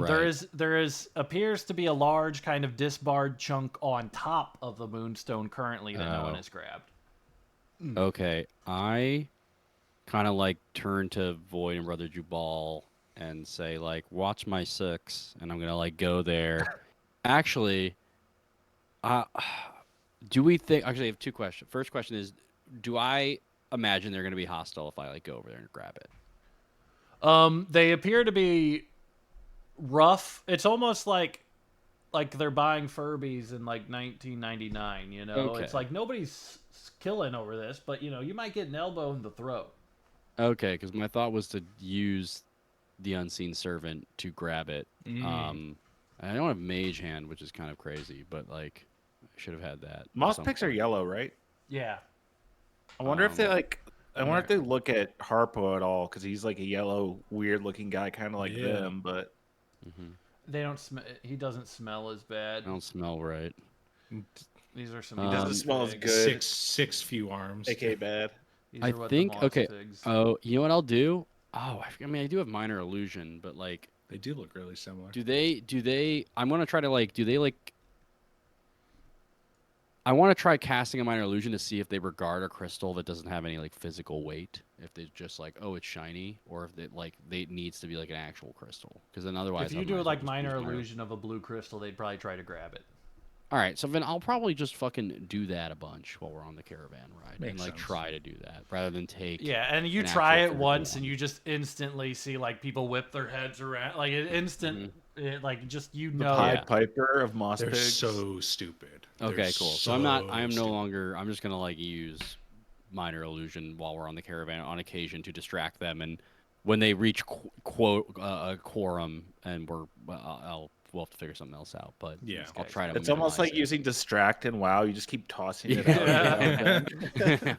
There is appears to be a large kind of disbarred chunk on top of the moonstone currently that no one
Oh.
has grabbed.
Okay, I kind of like turn to Void and Brother Jubal and say like, "Watch my 6," and I'm gonna like go there. Actually, uh, do we think? Actually, I have 2 questions. First question is, do I imagine they're gonna be hostile if I like go over there and grab it?
They appear to be rough. It's almost like they're buying Furbies in like 1999. You know, it's
Okay.
like nobody's killing over this, but you know, you might get an elbow in the throat.
Okay, because my thought was to use the unseen servant to grab it. I don't have mage hand, which is kind of crazy, but like I should have had that. At
Moss
some
picks are
point.
yellow, right?
Yeah.
I wonder if they
Um,
like. I wonder if they look at Harpo at all because he's like a yellow, weird-looking guy, kind of like
Yeah.
them. But
mhm.
They don't smell. He doesn't smell as bad.
I don't smell right.
These are some.
He
he doesn't
Um,
smell as
pigs.
good.
Six few arms.
AK bad.
These
I
are what
think
the moss
okay.
pigs.
Oh, you know what I'll do? Oh, I mean, I do have minor illusion, but like,
They do look really similar.
do they? I'm gonna try to like. Do they like? I want to try casting a minor illusion to see if they regard a crystal that doesn't have any like physical weight. If they just like, oh, it's shiny, or if they needs to be like an actual crystal. Because then otherwise,
If
I
you
might
do
as well
like
just
minor
use
illusion of a blue crystal, they'd probably try to grab it.
All right, so then I'll probably just fucking do that a bunch while we're on the caravan ride, and
Makes
like
sense.
try to do that rather than take.
Yeah, and you
an
try
actual
it
physical
once,
one.
and you just instantly see like people whip their heads around, like an instant, like just you
The
know.
Pied
Yeah.
Piper of Moss
They're
Pigs.
so stupid.
Okay,
They're
cool. So I'm no
stupid.
longer. I'm just gonna like use minor illusion while we're on the caravan on occasion to distract them, and when they reach a quorum, and we'll have to figure something else out. But
Yeah.
I'll try to.
It's almost like
minimize it.
using distract and WoW. You just keep tossing it out. every now and then.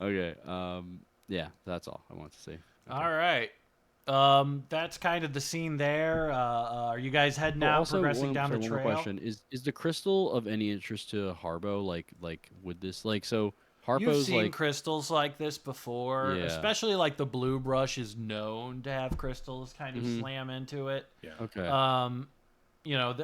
Okay. Yeah, that's all I want to see.
All right. That's kind of the scene there. Are you guys heading
Oh,
out,
also,
progressing down the
one
trail?
more question: Is the crystal of any interest to Harbo? Like would this like so?
You've
Harpo's
seen
like
crystals like this before,
Yeah.
especially like the blue brush is known to have crystals kind of
Mhm.
slam into it.
Yeah.
okay.
You know,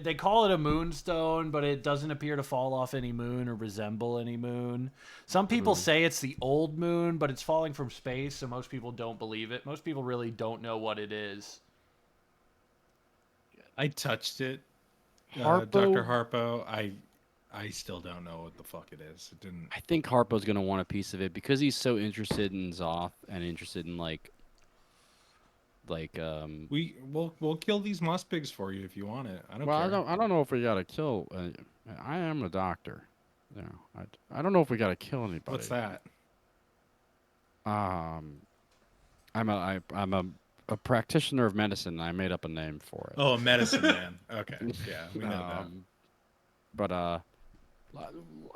they call it a moonstone, but it doesn't appear to fall off any moon or resemble any moon. Some people say it's the old moon, but it's falling from space, so most people don't believe it. Most people really don't know what it is.
I touched it.
Harpo-
Dr. Harpo. I still don't know what the fuck it is. It didn't.
I think Harpo's gonna want a piece of it because he's so interested in Zoth and interested in
We'll kill these moss pigs for you if you want it. I don't
Well,
care.
I don't know if we gotta kill. I am a doctor. You know, I don't know if we gotta kill anybody.
What's that?
I'm a practitioner of medicine. I made up a name for it.
Oh, a medicine man. Okay, yeah, we know that.
But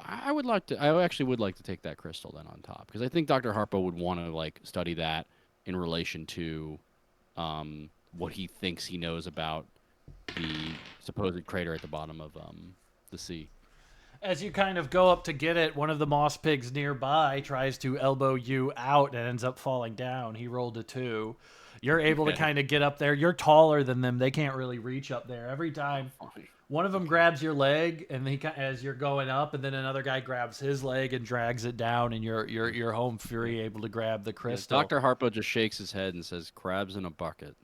I would like to. I actually would like to take that crystal then on top because I think Dr. Harpo would want to like study that in relation to what he thinks he knows about the supposed crater at the bottom of the sea.
As you kind of go up to get it, one of the moss pigs nearby tries to elbow you out and ends up falling down. He rolled a 2. You're able to kind of get up there. You're taller than them. They can't really reach up there. Every time one of them grabs your leg, and as you're going up, and then another guy grabs his leg and drags it down, and you're home free, able to grab the crystal.
Dr. Harpo just shakes his head and says, "Crabs in a bucket."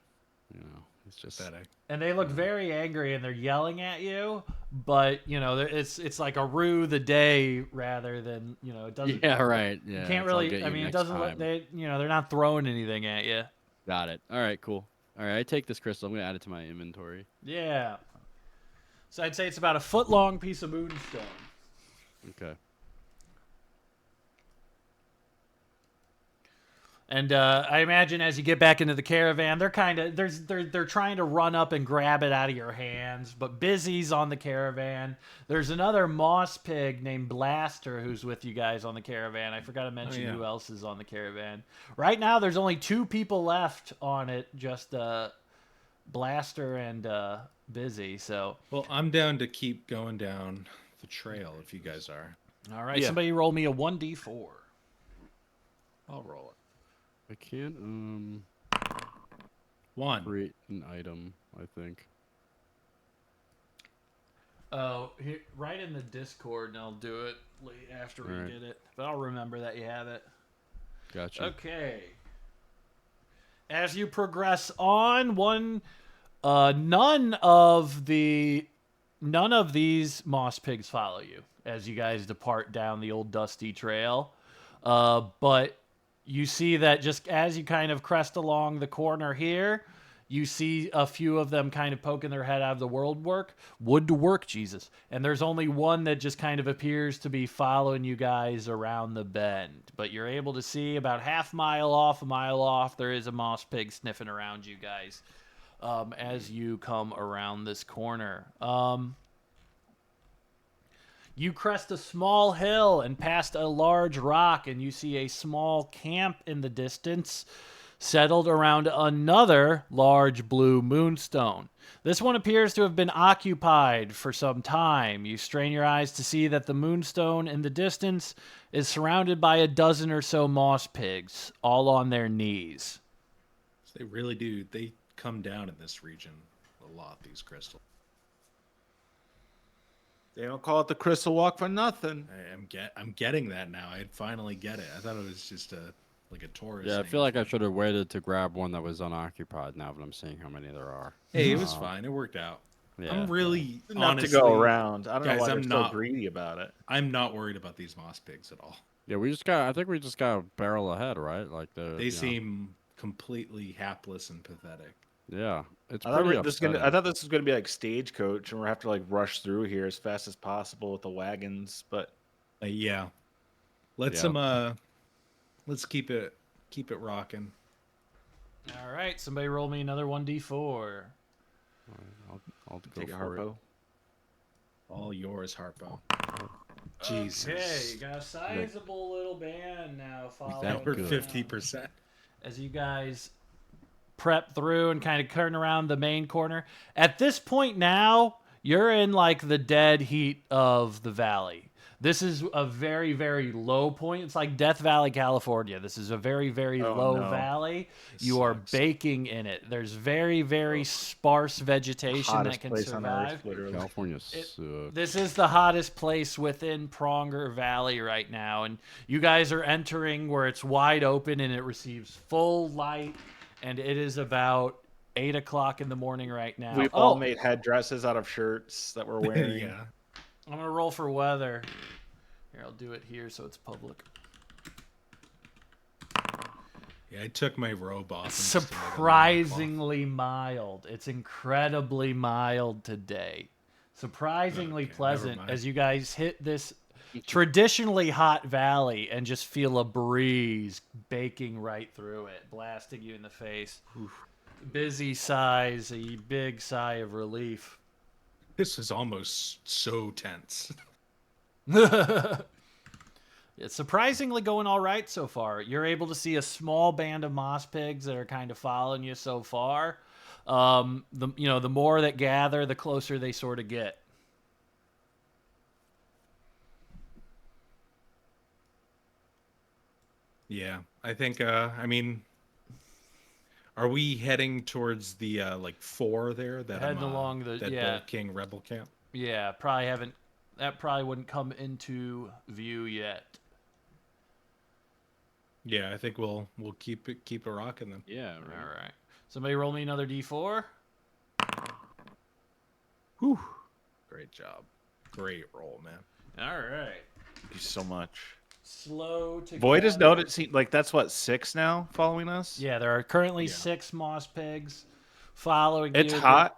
You know, it's just
Pathetic.
And they look very angry, and they're yelling at you. But it's like a rue the day rather than it doesn't.
Yeah, right. Yeah,
You can't
I'll
really.
get you
I mean, it
next
doesn't.
time.
They're not throwing anything at you.
Got it. All right, cool. All right, I take this crystal. I'm gonna add it to my inventory.
Yeah. So I'd say it's about a foot-long piece of moonstone.
Okay.
And I imagine as you get back into the caravan, they're trying to run up and grab it out of your hands, but Busy's on the caravan. There's another moss pig named Blaster who's with you guys on the caravan. I forgot to mention who else is on the caravan. Right now, there's only 2 people left on it, just Blaster and Busy. So
Well, I'm down to keep going down the trail if you guys are.
all right,
Yeah.
somebody roll me a 1d4.
I'll roll it.
I can't
1.
create an item. I think.
Oh, right in the Discord, and I'll do it after we
All right.
get it. But I'll remember that you have it.
Gotcha.
Okay. As you progress on, none of these moss pigs follow you as you guys depart down the old dusty trail. But you see that just as you kind of crest along the corner here, you see a few of them kind of poking their head out of the wood to work, Jesus. And there's only one that just kind of appears to be following you guys around the bend. But you're able to see about a mile off, there is a moss pig sniffing around you guys as you come around this corner. You crest a small hill and past a large rock, and you see a small camp in the distance settled around another large blue moonstone. This one appears to have been occupied for some time. You strain your eyes to see that the moonstone in the distance is surrounded by a dozen or so moss pigs, all on their knees.
They really do. They come down in this region a lot, these crystals.
They don't call it the Crystal Walk for nothing.
I'm getting that now. I finally get it. I thought it was just a tourist.
Yeah, I
thing.
feel like I should have waited to grab one that was unoccupied. Now that I'm seeing how many there are.
Hey, it was fine. It worked out.
Yeah.
I'm really
Not
honestly,
to go around. I don't
guys,
know why
I'm
they're
not-
so greedy about it.
I'm not worried about these moss pigs at all.
Yeah, I think we just got a barrel ahead, right? Like
They seem completely hapless and pathetic.
Yeah, it's
I thought,
pretty
this
upsetting.
I thought this was going to be like Stagecoach, and we're have to like rush through here as fast as possible with the wagons. But
Yeah. Let's keep it rocking.
All right, somebody roll me another 1d4.
I'll go
take it,
for it.
Harpo.
All yours, Harpo.
Okay,
Jesus.
you got a sizable little band now following.
That
We're
good.
50%.
As you guys prep through and kind of turn around the main corner. At this point now, you're in like the dead heat of the valley. This is a very, very low point. It's like Death Valley, California. This is a very, very low valley. You are baking in it. There's very, very sparse vegetation that
Hottest
can
place on Earth,
survive.
literally.
California sucks.
This is the hottest place within Pronger Valley right now, and you guys are entering where it's wide open and it receives full light, and it is about 8 o'clock in the morning right now.
We've all made headdresses out of shirts that we're wearing.
Yeah.
I'm gonna roll for weather. Here, I'll do it here so it's public.
Yeah, I took my robe off.
Surprisingly mild. It's incredibly mild today. Surprisingly
Okay, never
pleasant
mind.
as you guys hit this traditionally hot valley and just feel a breeze baking right through it, blasting you in the face. Busy sighs, a big sigh of relief.
This is almost so tense.
It's surprisingly going all right so far. You're able to see a small band of moss pigs that are kind of following you so far. The more that gather, the closer they sort of get.
Yeah, I think. I mean, are we heading towards the like 4 there? That
Heading along the-
that
yeah.
Bolt King Rebel camp.
Yeah, probably haven't. That probably wouldn't come into view yet.
Yeah, I think we'll keep it rocking then.
Yeah.
All
Right.
right. Somebody roll me another d4.
Whew. Great job. Great roll, man.
All right.
Thank you so much.
Slow to
Void is
gather.
noticing, like, that's what, 6 now following us?
Yeah, there are currently
Yeah.
6 moss pigs following
It's
you.
hot.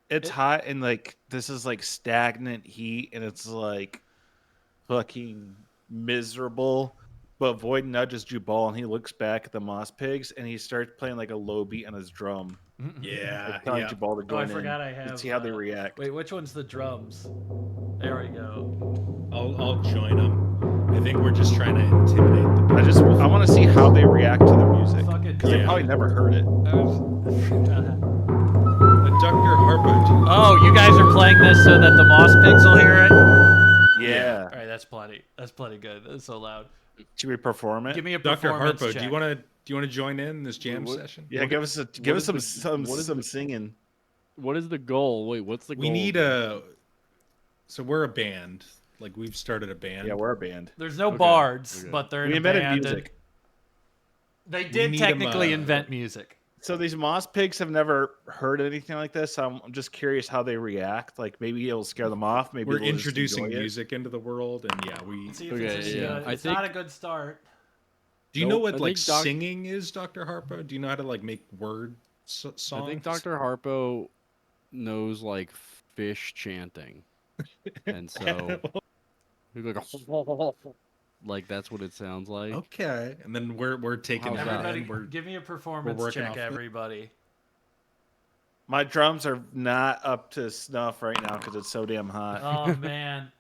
It's
It-
hot, and, like, this is, like, stagnant heat, and it's, like, fucking miserable. But Void nudges Jubal, and he looks back at the Moss Pigs, and he starts playing, like, a low beat on his drum.
Yeah,
Like, telling
yeah.
Jubal to
Oh,
join
I
in
forgot I
and
have.
see how they react.
Wait, which one's the drums? There we go.
I'll join them. I think we're just trying to intimidate them.
I want to see how they react to the music.
Fuck it.
Because they
Yeah.
probably never heard it.
Dr. Harpo.
Oh, you guys are playing this so that the moss pigs will hear it?
Yeah.
All right, that's plenty. That's plenty good. That's so loud.
Should we perform it?
Give me a
Dr.
performance
Harpo,
check.
do you want to join in this jam
What-
session?
Yeah,
What
give
is-
us
what is
some
what is the-
singing.
What is the goal? Wait, what's the goal?
We need a. So we're a band. Like we've started a band.
Yeah, we're a band.
There's no
Okay,
bards,
okay.
but they're in
We
a
invented
band.
music.
They did
need 'em,
technically invent music.
So these Moss Pigs have never heard anything like this. So I'm just curious how they react. Like maybe it'll scare them off. Maybe
We're
they'll just
introducing
enjoy it.
music into the world, and yeah, we.
See if
Okay,
it's, a,
yeah. I
it's
think-
not a good start.
Do you know
Nope,
what
I
like
think
singing is, Dr. Harpo? Do you know how to like make word songs?
I think Dr. Harpo knows like fish chanting, and so he's like that's what it sounds like.
Okay, and then we're taking
How's
that
that?
Everybody,
in. We're
give me a performance
working
check,
off that.
everybody.
My drums are not up to snuff right now because it's so damn hot.
Oh, man.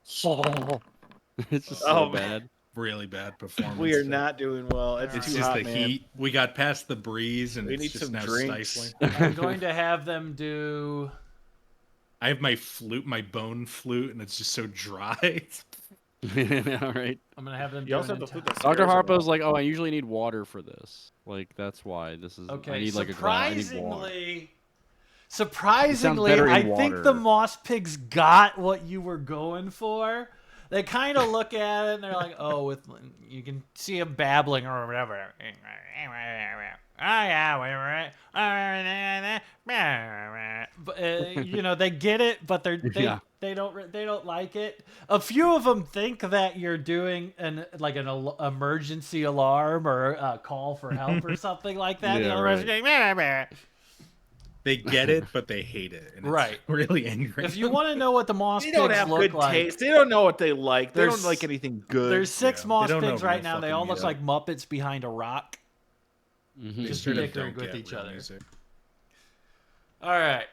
It's just
Oh,
so
man.
bad.
really bad performance.
We are not doing well. It's
It's
too
just
hot,
the
man.
heat. We got past the breeze, and
We
it's
need
just
some
now
drinks.
stifling.
I'm going to have them do...
I have my flute, my bone flute, and it's just so dry.
All right.
I'm going to have them do
You also
an
have to
enti-
put the
Dr.
scares
Harpo's
on.
like, oh, I usually need water for this. Like that's why this is.
Okay,
I need like a glass. I need water.
surprisingly,
better in
I think the
water.
Moss Pigs got what you were going for. They kind of look at it and they're like, "Oh, with you can see them babbling or whatever." Oh yeah, but, they get it, but they
Yeah.
they don't like it. A few of them think that you're doing an emergency alarm or a call for help or something like that.
Yeah,
The other one's going,
They get it, but they hate it. And it's
Right.
really angry.
if you want to know what the Moss
They
Pigs
don't have
look
good
like,
taste. They don't know what they like. They
There's-
don't like anything good.
there's 6
Yeah,
Moss
they don't know
Pigs right
real
now. They
fucking
all look
music.
like Muppets behind a rock.
Mhm.
They
just
straight up
bickering
don't
with
get
each
real
other.
music.
All right.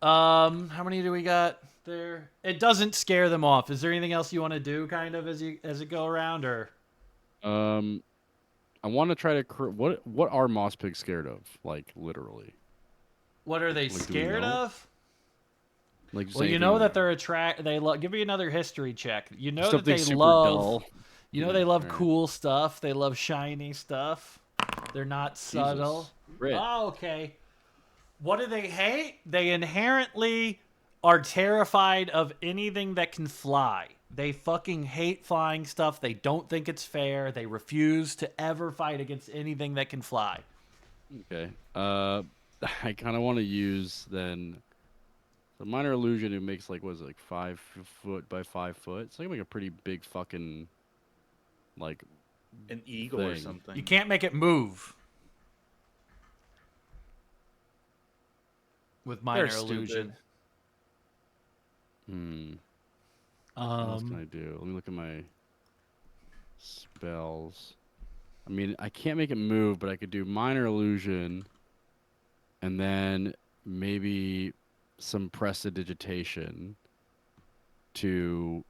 How many do we got there? It doesn't scare them off. Is there anything else you want to do, kind of, as you go around, or?
I want to try to. What are moss pigs scared of? Like literally.
What are they
Like, do we
scared
know?
of?
Like just
Well, you
anything-
know that they're They love. Give me another history check. You know that
stuff
they
super
love.
dull.
You know they love
Alright.
cool stuff. They love shiny stuff. They're not subtle.
Red.
Oh, okay. What do they hate? They inherently are terrified of anything that can fly. They fucking hate flying stuff. They don't think it's fair. They refuse to ever fight against anything that can fly.
Okay. I kind of want to use then The minor illusion, it makes like, what is it, like 5 foot by 5 foot? It's like a pretty big fucking like
An eagle or
thing.
something.
You can't make it move with
They're
minor illusion.
stupid. What else can I do? Let me look at my spells. I mean, I can't make it move, but I could do minor illusion, and then maybe some prestidigitation to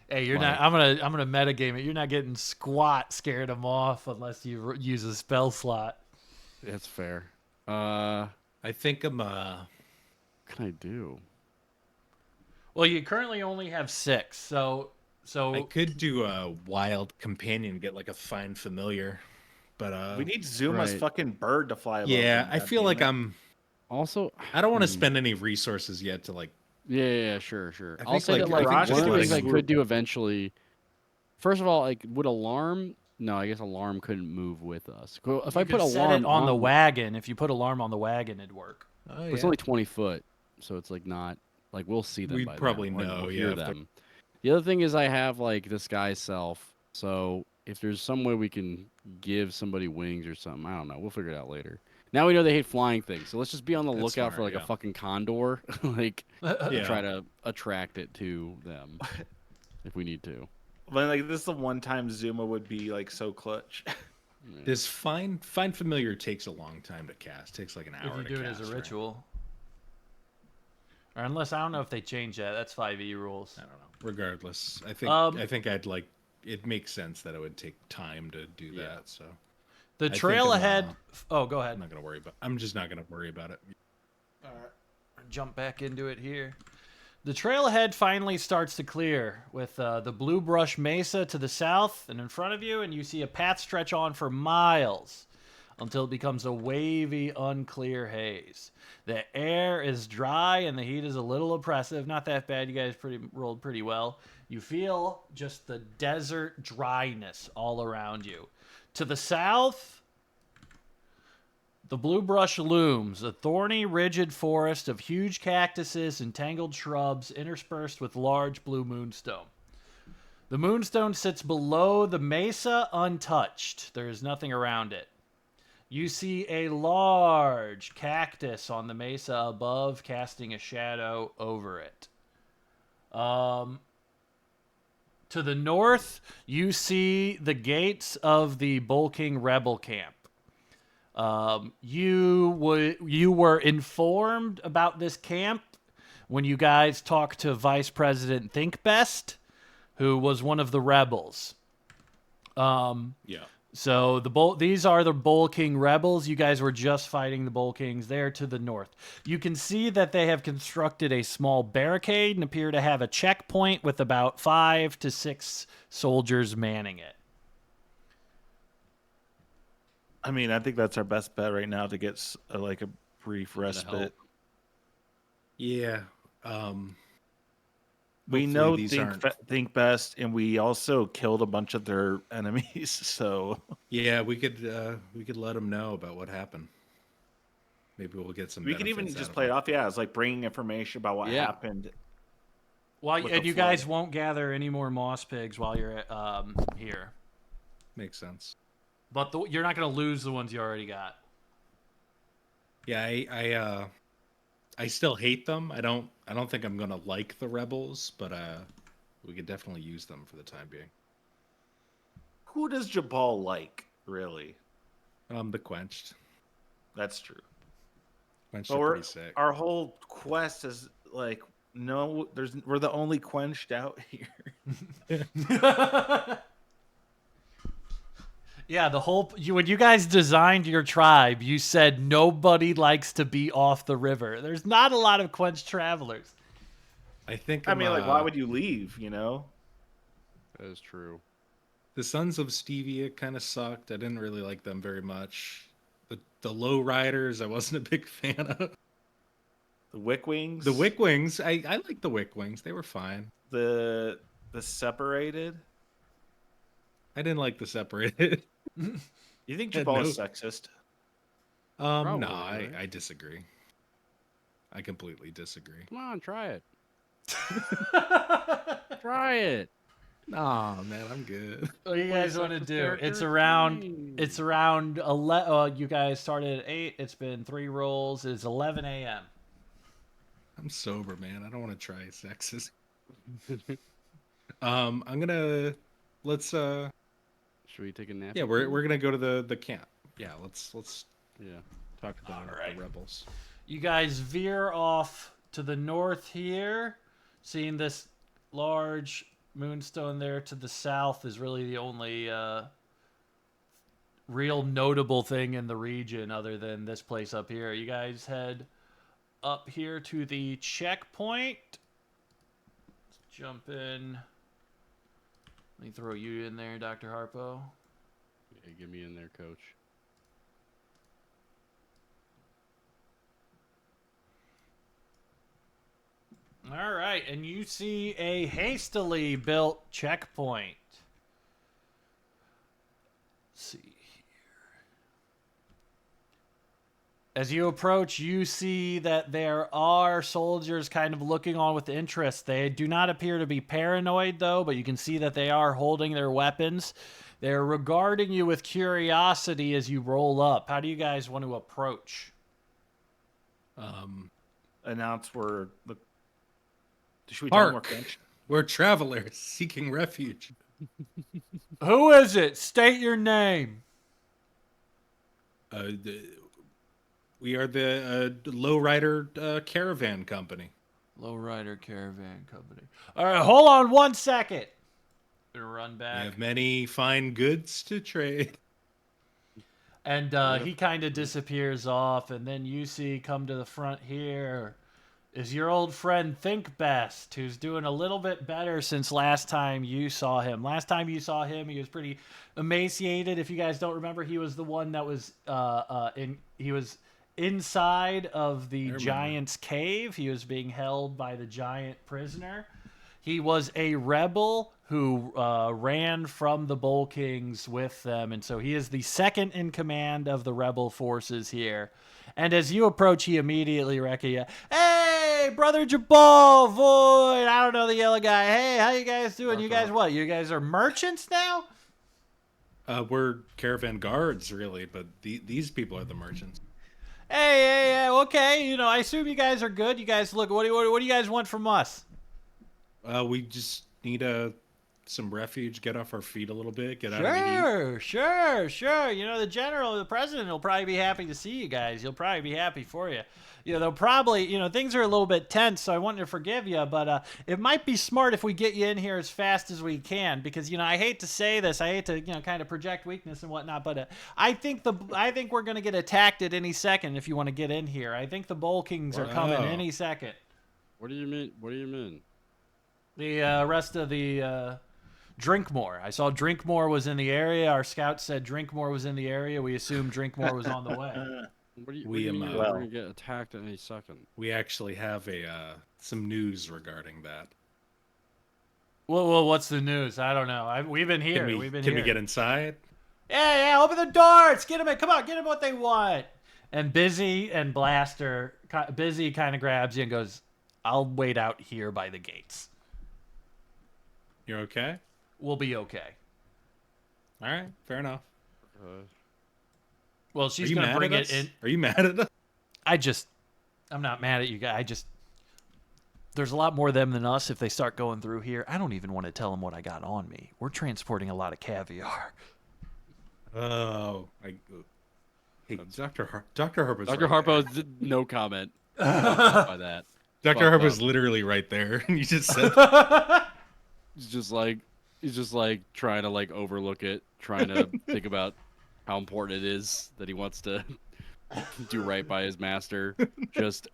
Hey, you're
like,
not. I'm gonna metagame it. You're not getting squat scared them off unless you use a spell slot.
That's fair.
I think I'm
What can I do?
Well, you currently only have 6, so
I could do a wild companion, get like a find familiar, but
We need Zuma's
Right.
fucking bird to fly above
yeah,
them,
I feel like
goddammit.
Also,
I don't want to spend any resources yet to like.
yeah, sure.
I
I'll
think,
say
like,
that
I
like
think
one
just
of the things I
letting-
could do eventually. First of all, like would alarm? No, I guess alarm couldn't move with us. If I
you
put
could set
alarm
it on the wagon. If you put alarm on the wagon, it'd work.
Oh,
It's
yeah.
only 20 foot, so it's like not like we'll see them.
We'd
by
probably
then. Like,
know,
we'll
yeah,
hear
if they're-
them. The other thing is I have like this guy's self, so if there's some way we can give somebody wings or something, I don't know. We'll figure it out later. Now we know they hate flying things, so let's just be on the
That's
lookout for
smart,
like a
yeah.
fucking condor, like to
Yeah.
try to attract it to them if we need to.
But like this is the one time Zuma would be like so clutch.
This find familiar takes a long time to cast. Takes like an
If
hour.
you
to
do it
cast,
as a
right?
ritual, or unless I don't know if they change that. That's 5e rules.
I don't know. Regardless, I think I'd like. It makes sense that it would take time to do that. So
The
I think
trail
I'm,
ahead. Oh, go ahead.
I'm not gonna worry about. I'm just not gonna worry about it.
Jump back into it here. The trailhead finally starts to clear with the Blue Brush Mesa to the south and in front of you, and you see a path stretch on for miles until it becomes a wavy, unclear haze. The air is dry and the heat is a little oppressive. Not that bad. You guys rolled pretty well. You feel just the desert dryness all around you. To the south, the blue brush looms, a thorny, rigid forest of huge cactuses and tangled shrubs interspersed with large blue moonstone. The moonstone sits below the mesa untouched. There is nothing around it. You see a large cactus on the mesa above, casting a shadow over it. To the north, you see the gates of the Bulking Rebel camp. You were informed about this camp when you guys talked to Vice President Thinkbest, who was one of the rebels.
Yeah.
So these are the Bull King rebels. You guys were just fighting the Bull Kings there to the north. You can see that they have constructed a small barricade and appear to have a checkpoint with about 5 to 6 soldiers manning it.
I mean, I think that's our best bet right now to get like a brief respite.
Yeah.
We
Hopefully
know
these aren't-
think best, and we also killed a bunch of their enemies. So
Yeah, we could let them know about what happened. Maybe we'll get some.
we can even
benefits
just
out
play it
of
off. Yeah, it's like bringing information about what
Yeah.
happened.
Well,
With
and
the
you guys
flood.
won't gather any more moss pigs while you're here.
Makes sense.
But you're not going to lose the ones you already got.
Yeah, I still hate them. I don't think I'm gonna like the rebels, but we could definitely use them for the time being.
Who does Jabal like, really?
The quenched.
That's true.
Quenched
But
are pretty sick.
our whole quest is like, no, we're the only quenched out here.
Yeah, when you guys designed your tribe, you said nobody likes to be off the river. There's not a lot of quenched travelers.
I think.
I mean, like, why would you leave? You know?
That is true.
The Sons of Stevia kind of sucked. I didn't really like them very much. The Low Riders, I wasn't a big fan of.
The Wickwings.
The Wickwings, I like the Wickwings. They were fine.
The Separated.
I didn't like the Separated.
You think
Yeah,
Jabal
no.
is sexist?
No,
Probably, right?
I disagree. I completely disagree.
Come on, try it. Try it.
Nah, man, I'm good.
What do you guys want to
This
do?
character
It's
is
around.
fine.
It's around 11. You guys started at 8. It's been 3 rolls. It's 11 a.m.
I'm sober, man. I don't want to try sexes. I'm gonna let's
Should we take a nap?
yeah, we're gonna go to the camp. Yeah, let's
Yeah.
talk to the,
Alright.
the rebels.
You guys veer off to the north here, seeing this large moonstone there to the south is really the only real notable thing in the region other than this place up here. You guys head up here to the checkpoint. Let's jump in. Let me throw you in there, Dr. Harpo.
Yeah, get me in there, coach.
All right, and you see a hastily built checkpoint. Let's see here. As you approach, you see that there are soldiers kind of looking on with interest. They do not appear to be paranoid, though, but you can see that they are holding their weapons. They're regarding you with curiosity as you roll up. How do you guys want to approach?
Announce should we tell them we're
Hark!
French?
We're travelers seeking refuge.
Who is it? State your name.
We are the lowrider caravan company.
Lowrider Caravan Company. All right, hold on 1 second. Gonna run
We
back.
have many fine goods to trade.
And he kind of disappears off, and then you see come to the front here is your old friend Think Best, who's doing a little bit better since last time you saw him. Last time you saw him, he was pretty emaciated. If you guys don't remember, he was the one that was he was inside of the giant's cave. He was being held by the giant prisoner. He was a rebel who ran from the Bull Kings with them, and so he is the second in command of the rebel forces here. And as you approach, he immediately recognizes, "Hey, brother Jabal, Void, I don't know the yellow guy. Hey, how you guys doing? You guys what? You guys are merchants now?"
We're caravan guards, really, but these people are the merchants.
Hey, okay. You know, I assume you guys are good. You guys look. What do you guys want from us?
We just need some refuge, get off our feet a little bit, get out of the heat.
Sure. You know, the president will probably be happy to see you guys. He'll probably be happy for you. You know, they'll probably, things are a little bit tense, so I wanted to forgive you, but it might be smart if we get you in here as fast as we can, because, I hate to say this, I hate to, kind of project weakness and whatnot, but I think we're going to get attacked at any second if you want to get in here. I think the Bull Kings are coming any second.
What do you mean?
The rest of the Drinkmore. I saw Drinkmore was in the area. Our scouts said Drinkmore was in the area. We assumed Drinkmore was on the way.
What do you mean we're gonna get attacked any second?
We actually have some news regarding that.
Well, what's the news? I don't know. We've been here.
Can we get inside?
Yeah, open the doors. Get them in. Come on, get them what they want. And Busy and Blaster, Busy kind of grabs you and goes, "I'll wait out here by the gates.
You're okay?
We'll be okay."
All right, fair enough.
Well, she's going to bring it in.
Are you mad at us?
I'm not mad at you guys. There's a lot more of them than us if they start going through here. I don't even want to tell them what I got on me. We're transporting a lot of caviar.
Oh, hey, Dr. Harpo's
Dr.
right
Harpo,
there.
no comment by that.
Dr.
Fuck
Harpo's
up.
literally right there. And you just said,
He's just like trying to overlook it, trying to think about how important it is that he wants to do right by his master. Just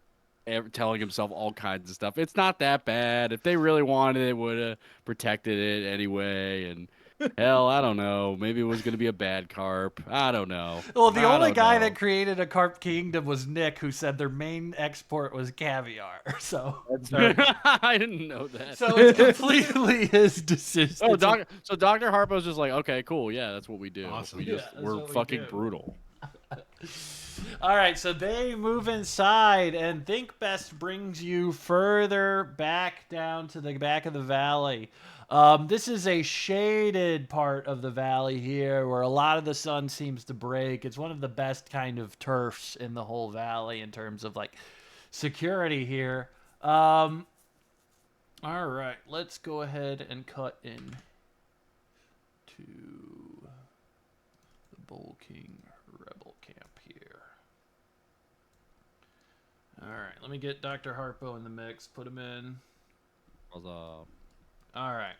telling himself all kinds of stuff. It's not that bad. If they really wanted it, would have protected it anyway. And hell, I don't know. Maybe it was going to be a bad carp. I don't know.
Well, the
I
only
don't
guy
know.
that created a carp kingdom was Nick, who said their main export was caviar. So
I didn't know that.
So it's completely his decision.
Oh, so Dr. Harpo's just like, okay, cool, yeah, that's what we do.
Awesome.
We're
what we
fucking
do.
brutal.
All right, so they move inside, and Think Best brings you further back down to the back of the valley. This is a shaded part of the valley here where a lot of the sun seems to break. It's one of the best kind of turfs in the whole valley in terms of like security here. All right, let's go ahead and cut in to the Bull King Rebel camp here. All right, let me get Dr. Harpo in the mix. Put him in. All right.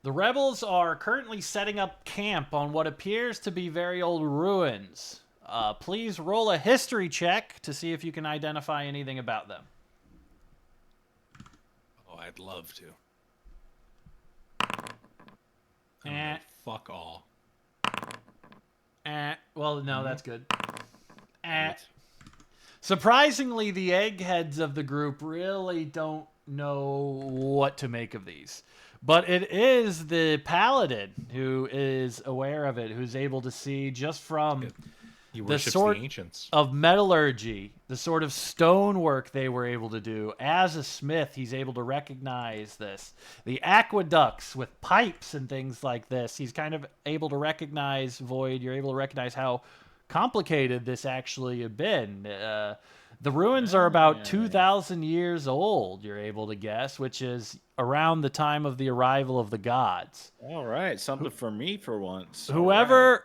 The rebels are currently setting up camp on what appears to be very old ruins. Please roll a history check to see if you can identify anything about them.
Oh, I'd love to. Fuck all.
Well, no, that's good. Surprisingly, the eggheads of the group really don't know what to make of these. But it is the paladin who is aware of it, who's able to see just from
He
the
worships
sort
the ancients.
of metallurgy, the sort of stonework they were able to do. As a smith, he's able to recognize this. The aqueducts with pipes and things like this, he's kind of able to recognize, Void, you're able to recognize how complicated this actually had been. The ruins are about 2,000 years old, you're able to guess, which is around the time of the arrival of the gods.
All right, something for me for once.
Whoever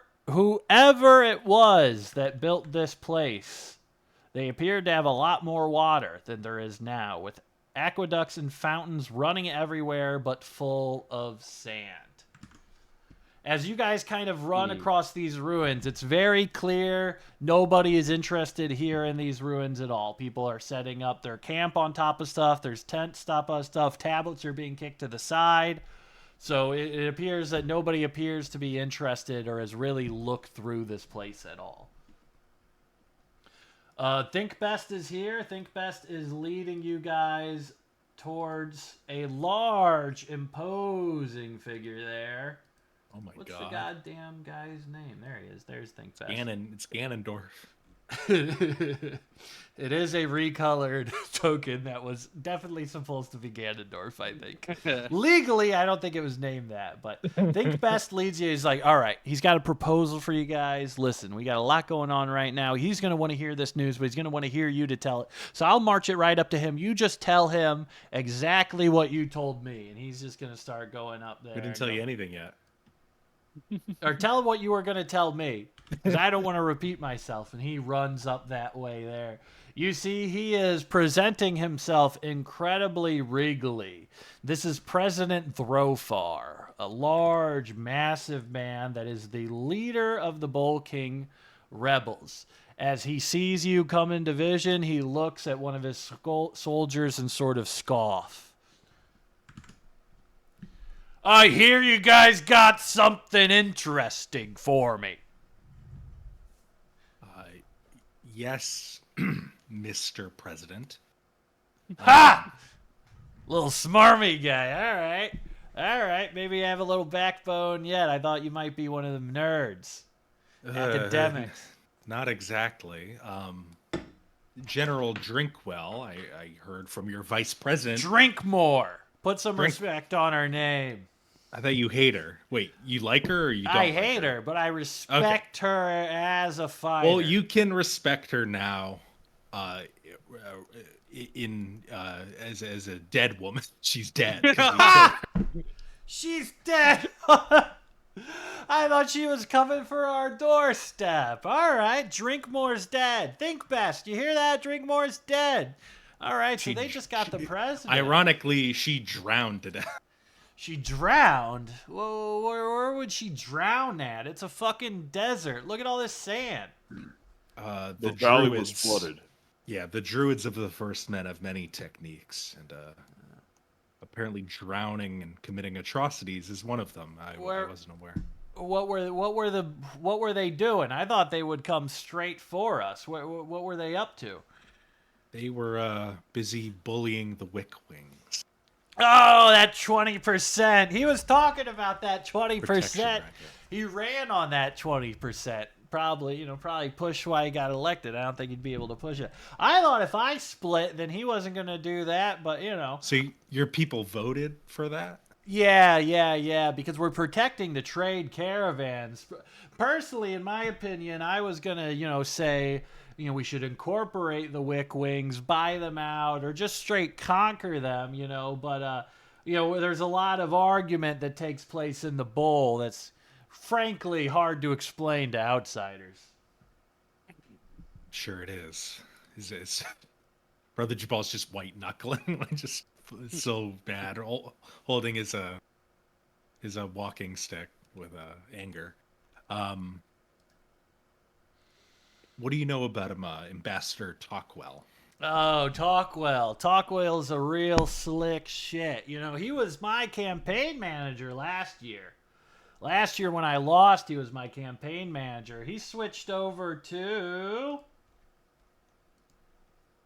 it was that built this place, they appeared to have a lot more water than there is now, with aqueducts and fountains running everywhere but full of sand. As you guys kind of run across these ruins, it's very clear nobody is interested here in these ruins at all. People are setting up their camp on top of stuff. There's tents top of stuff. Tablets are being kicked to the side. So it appears that nobody appears to be interested or has really looked through this place at all. Think Best is here. Think Best is leading you guys towards a large, imposing figure there.
Oh my
What's
god.
the goddamn guy's name? There he is. There's Think Best.
It's Ganondorf.
It is a recolored token that was definitely supposed to be Ganondorf, I think. Legally, I don't think it was named that, but Think Best leads you. He's like, all right, he's got a proposal for you guys. Listen, we got a lot going on right now. He's going to want to hear this news, but he's going to want to hear you to tell it. So I'll march it right up to him. You just tell him exactly what you told me, and he's just going to start going up there.
We didn't tell you anything yet.
Or tell him what you were going to tell me, because I don't want to repeat myself. And he runs up that way there. You see, he is presenting himself incredibly regally. This is President Throfar, a large, massive man that is the leader of the Bull King rebels. As he sees you come into vision, he looks at one of his soldiers and sort of scoffs. I hear you guys got something interesting for me.
Yes, Mr. President.
Ha! Little smarmy guy. All right. Maybe you have a little backbone yet. I thought you might be one of them nerds. Academics.
Not exactly. General Drinkwell, I heard from your vice president.
Drink more. Put some respect on her name.
I thought you hate her. Wait, you like her or you don't?
I hate her, but I respect her as a fighter.
Well, you can respect her now, as a dead woman. She's dead.
She's dead. I thought she was coming for our doorstep. All right, Drinkmore's dead. Think Best. You hear that? Drinkmore's dead. All right, so they just got the president.
Ironically, she drowned to death.
She drowned? Whoa, where would she drown at? It's a fucking desert. Look at all this sand.
The valley was flooded.
Yeah, the druids of the first men have many techniques, and apparently drowning and committing atrocities is one of them. I wasn't aware.
What were they doing? I thought they would come straight for us. What were they up to?
They were busy bullying the Wick Wings.
Oh, that 20%. He was talking about that 20%. He ran on that 20%. Probably push why he got elected. I don't think he'd be able to push it. I thought if I split, then he wasn't going to do that. But
So your people voted for that?
yeah. Because we're protecting the trade caravans. Personally, in my opinion, I was going to say we should incorporate the Wick Wings, buy them out, or just straight conquer them. But there's a lot of argument that takes place in the bowl that's frankly hard to explain to outsiders.
Sure it is. Is Brother Jabal's just white knuckling, like just so bad, holding his walking stick with anger. What do you know about him, Ambassador Talkwell?
Oh, Talkwell. Talkwell's a real slick shit. He was my campaign manager last year. Last year when I lost, he was my campaign manager. He switched over to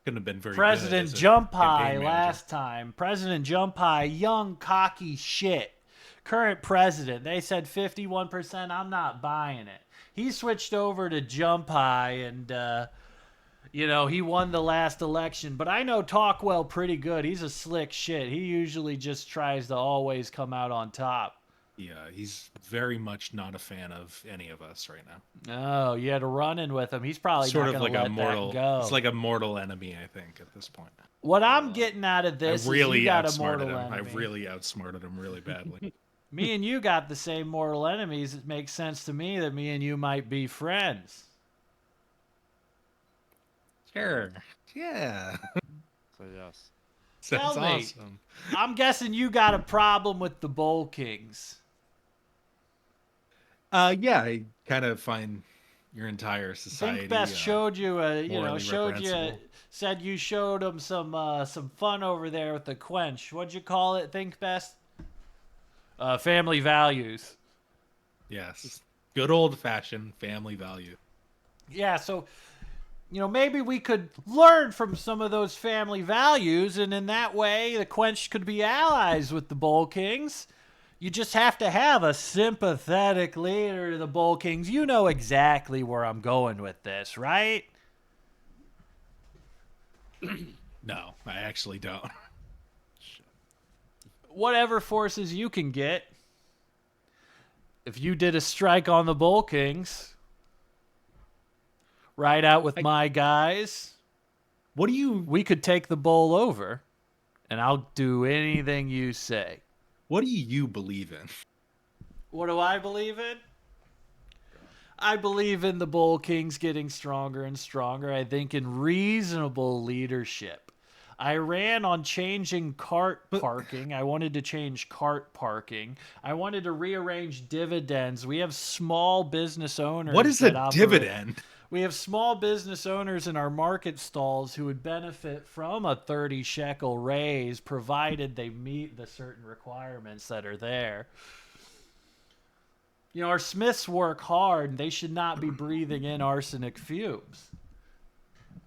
Couldn't have been very
President
good as a
Jump High
campaign manager.
last time. President Jump High, young, cocky shit. Current president. They said 51%. I'm not buying it. He switched over to Jump High and, he won the last election. But I know Talkwell pretty good. He's a slick shit. He usually just tries to always come out on top.
Yeah, he's very much not a fan of any of us right now.
Oh, you had a run-in with him. He's probably
Sort
not
of
going to
like
let
a mortal.
that go.
It's like a mortal enemy, I think, at this point.
What I'm getting out of this
I really
is you got a
outsmarted
mortal
him.
enemy.
I really outsmarted him really badly.
Me and you got the same mortal enemies. It makes sense to me that me and you might be friends.
Sure. Yeah.
So yes.
Sounds
Tell me.
awesome.
I'm guessing you got a problem with the Bowl Kings.
Yeah, I kind of find your entire society.
Think Best showed you,
morally reprehensible.
said you showed him some fun over there with the Quench. What'd you call it? Think Best. Family values.
Yes, good old fashioned family value.
Yeah, so maybe we could learn from some of those family values, and in that way, the Quench could be allies with the Bowl Kings. You just have to have a sympathetic leader to the Bowl Kings. You know exactly where I'm going with this, right?
No, I actually don't.
Whatever forces you can get. If you did a strike on the Bowl Kings, ride out with my guys,
What do you
we could take the bowl over, and I'll do anything you say.
What do you believe in?
What do I believe in? I believe in the Bowl Kings getting stronger and stronger. I think in reasonable leadership. I ran on changing cart parking. I wanted to change cart parking. I wanted to rearrange dividends. We have small business owners.
What is
that
a
operate-
dividend?
We have small business owners in our market stalls who would benefit from a 30 shekel raise provided they meet the certain requirements that are there. Our Smiths work hard. They should not be breathing in arsenic fumes.